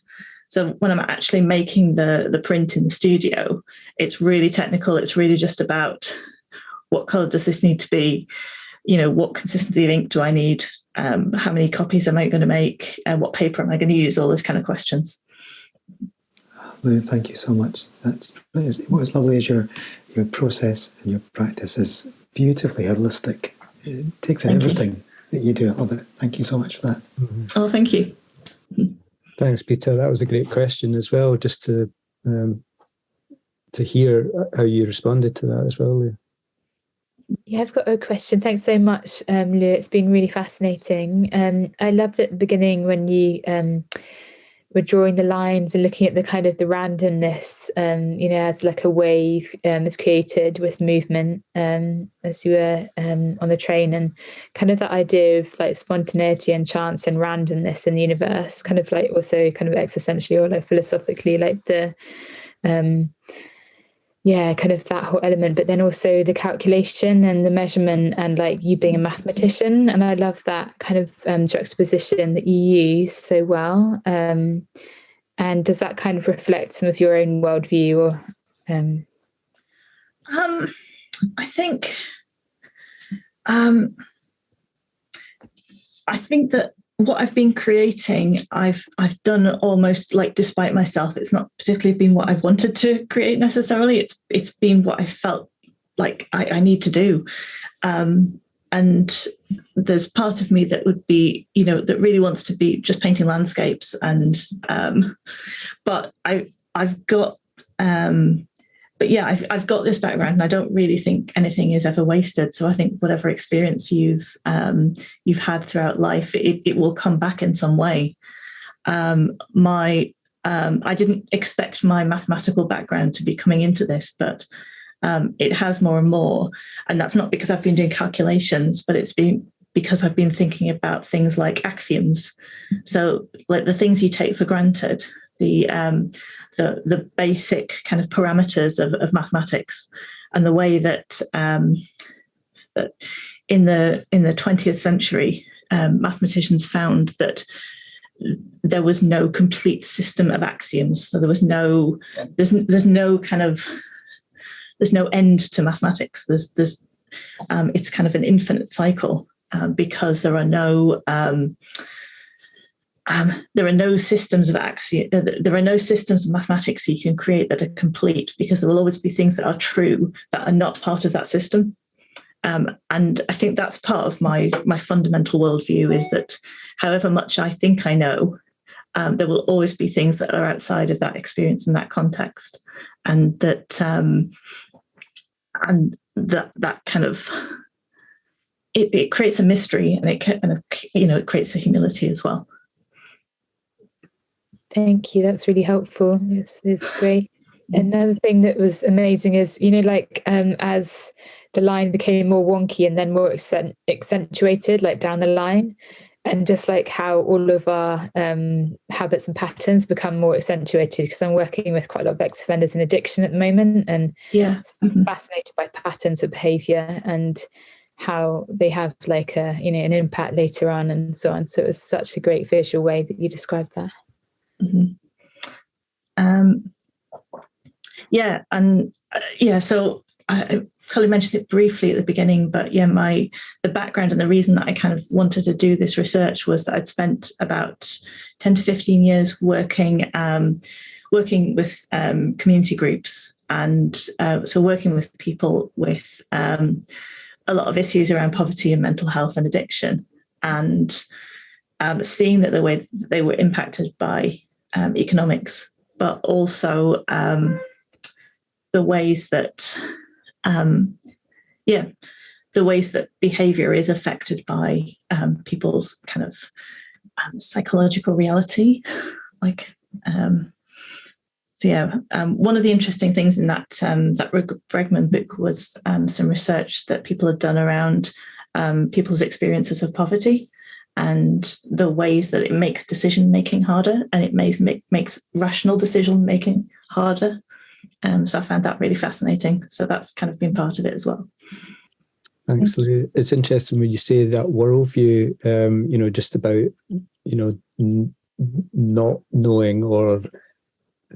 So when I'm actually making the print in the studio, it's really technical. It's really just about what colour does this need to be, what consistency of ink do I need, how many copies am I going to make, and what paper am I going to use, all those kind of questions. Lou, thank you so much. What's lovely is your process and your practice is beautifully holistic. It takes in everything that you do. I love it. Thank you so much for that. Mm-hmm. Oh, thank you. Thanks, Peter. That was a great question as well, just to hear how you responded to that as well, Lou. Yeah, I've got a question. Thanks so much, Lou. It's been really fascinating. I loved at the beginning when you were drawing the lines and looking at the kind of the randomness, as like a wave is created with movement as you were on the train, and kind of that idea of like spontaneity and chance and randomness in the universe, kind of like also kind of existentially or like philosophically, like the kind of that whole element, but then also the calculation and the measurement and like you being a mathematician. And I love that kind of juxtaposition that you use so well. And does that kind of reflect some of your own worldview or? I think that what I've been creating, I've done almost like despite myself. It's not particularly been what I've wanted to create necessarily. It's been what I felt like I need to do. And there's part of me that would be, that really wants to be just painting landscapes. And but I've got I've got this background, and I don't really think anything is ever wasted. So I think whatever experience you've had throughout life, it will come back in some way. I didn't expect my mathematical background to be coming into this, but it has more and more. And that's not because I've been doing calculations, but it's been because I've been thinking about things like axioms. So like the things you take for granted, the basic kind of parameters of mathematics, and the way that that in the 20th century, mathematicians found that there was no complete system of axioms. So there's no end to mathematics. It's kind of an infinite cycle because there are no systems of there are no systems of mathematics you can create that are complete, because there will always be things that are true that are not part of that system. And I think that's part of my fundamental worldview, is that however much I think I know, there will always be things that are outside of that experience and that context, and that kind of it creates a mystery, and it creates a humility as well. Thank you. That's really helpful. It's great. Another thing that was amazing is, as the line became more wonky and then more accentuated, like down the line, and just like how all of our habits and patterns become more accentuated, because I'm working with quite a lot of ex-offenders in addiction at the moment, and I'm fascinated by patterns of behavior and how they have like an impact later on and so on. So it was such a great visual way that you described that. Mm-hmm. So I probably mentioned it briefly at the beginning, but the background and the reason that I kind of wanted to do this research was that I'd spent about 10 to 15 years working with community groups, and so working with people with a lot of issues around poverty and mental health and addiction, and seeing that the way they were impacted by economics, but also the ways that behavior is affected by people's kind of psychological reality. One of the interesting things in that Bregman book was some research that people had done around people's experiences of poverty, and the ways that it makes decision making harder, and it makes rational decision making harder. So I found that really fascinating. So that's kind of been part of it as well. Thanks, Lou. It's interesting when you say that worldview, just about, not knowing or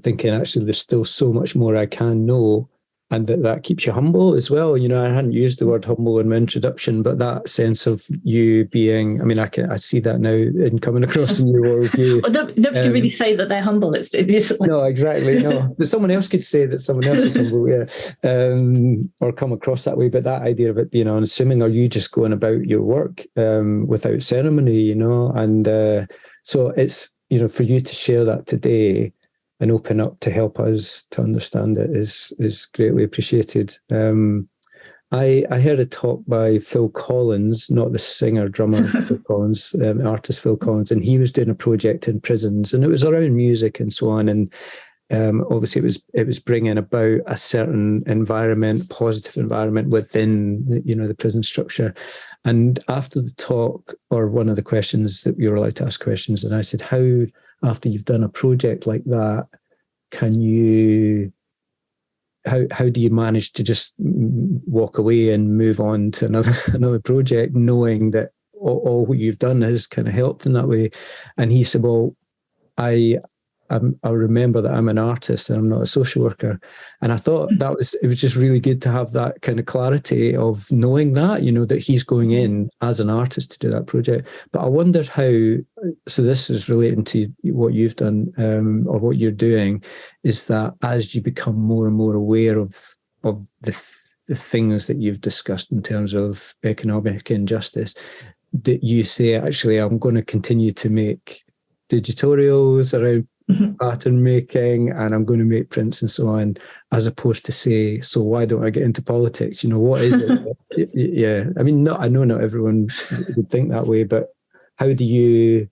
thinking actually there's still so much more I can know, and that keeps you humble as well. I hadn't used the word humble in my introduction, but that sense of you being, I see that now in coming across in your worldview. Well, nobody can really say that they're humble. It's like... No, exactly. No, but someone else could say that someone else is humble, yeah, or come across that way. But that idea of it being unassuming, or you just going about your work without ceremony, and so it's, for you to share that today and open up to help us to understand it is greatly appreciated. I heard a talk by Phil Collins, not the singer, drummer Phil Collins, artist Phil Collins, and he was doing a project in prisons, and it was around music and so on. And obviously, it was bringing about a certain environment, positive environment within the prison structure. And after the talk, or one of the questions that we were allowed to ask questions, and I said, how, after you've done a project like that, can you, how do you manage to just walk away and move on to another project, knowing that all what you've done has kind of helped in that way? And he said, well, I remember that I'm an artist and I'm not a social worker. And I thought it was just really good to have that kind of clarity of knowing that, that he's going in as an artist to do that project. But I wondered so this is relating to what you've done, or what you're doing, is that as you become more and more aware of the things that you've discussed in terms of economic injustice, that you say, actually, I'm going to continue to make digitorials around pattern making, and I'm going to make prints and so on, as opposed to say, so why don't I get into politics? What is it? Yeah, I know not everyone would think that way, but how do you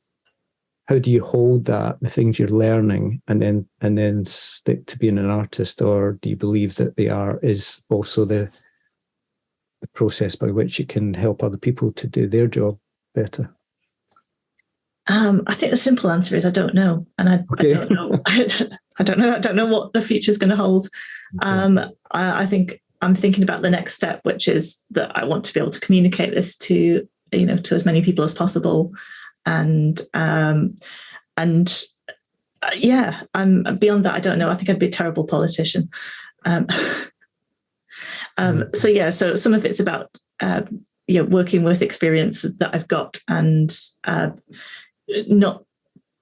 hold that, the things you're learning, and then stick to being an artist? Or do you believe that the art is also the process by which you can help other people to do their job better? I think the simple answer is I don't know, and I don't know. I don't know what the future's going to hold. Okay. I think I'm thinking about the next step, which is that I want to be able to communicate this to as many people as possible, and I'm beyond that. I don't know. I think I'd be a terrible politician. So some of it's about working with experience that I've got, and not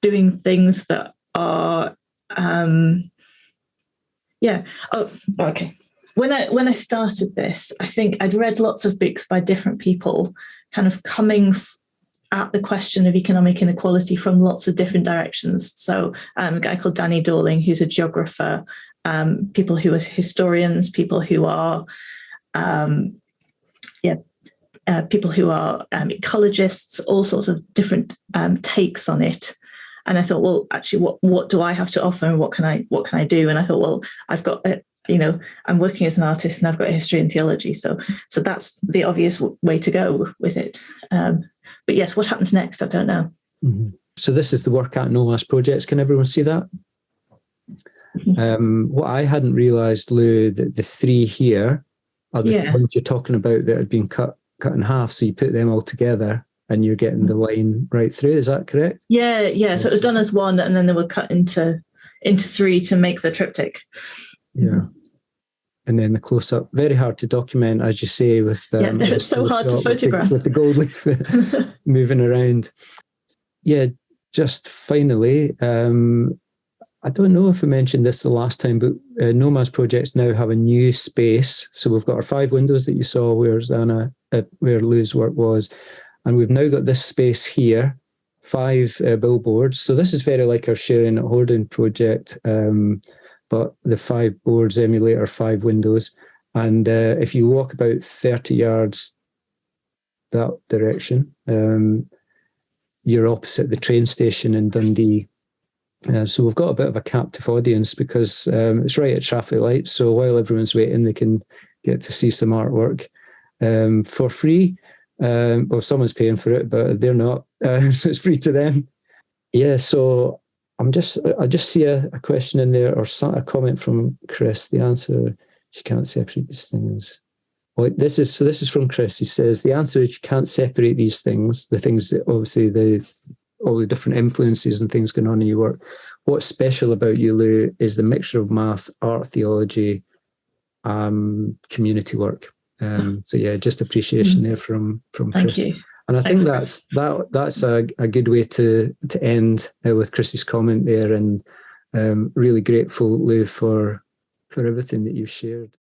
doing things that are okay. When I started this, I think I'd read lots of books by different people, kind of coming at the question of economic inequality from lots of different directions. So a guy called Danny Dorling, who's a geographer, people who are historians, people who are people who are ecologists, all sorts of different takes on it. And I thought, well, actually, what do I have to offer, and what can I do? And I thought, well, I've got I'm working as an artist, and I've got a history and theology, so that's the obvious way to go with it. But yes, what happens next, I don't know. Mm-hmm. So this is the Work at Nomas projects. Can everyone see that? Mm-hmm. What I hadn't realised, Lou, that the three here are the ones you're talking about that had been cut in half. So you put them all together, and you're getting the line right through. Is that correct? Yeah. So it was done as one, and then they were cut into three to make the triptych. Yeah. And then the close-up, very hard to document, as you say, with it's so hard to photograph with the gold leaf moving around. Yeah, just finally, I don't know if I mentioned this the last time, but Nomas projects now have a new space. So we've got our 5 windows that you saw where Lou's work was, and we've now got this space here, 5 billboards. So this is very like our Sharing at Hoarding project, but the 5 boards emulate our 5 windows. And if you walk about 30 yards that direction, you're opposite the train station in Dundee. So we've got a bit of a captive audience, because it's right at traffic lights. So while everyone's waiting, they can get to see some artwork for free. Well, someone's paying for it, but they're not. So it's free to them. Yeah, so I just see a question in there, or a comment from Chris. The answer, she can't separate these things. Well, this is from Chris. He says the answer is you can't separate these things. The things that obviously all the different influences and things going on in your work. What's special about you, Lou, is the mixture of math, art, theology, community work. So yeah, just appreciation there from Chris. Thank you. And I think that's a good way to end with Chris's comment there, and really grateful, Lou, for everything that you've shared.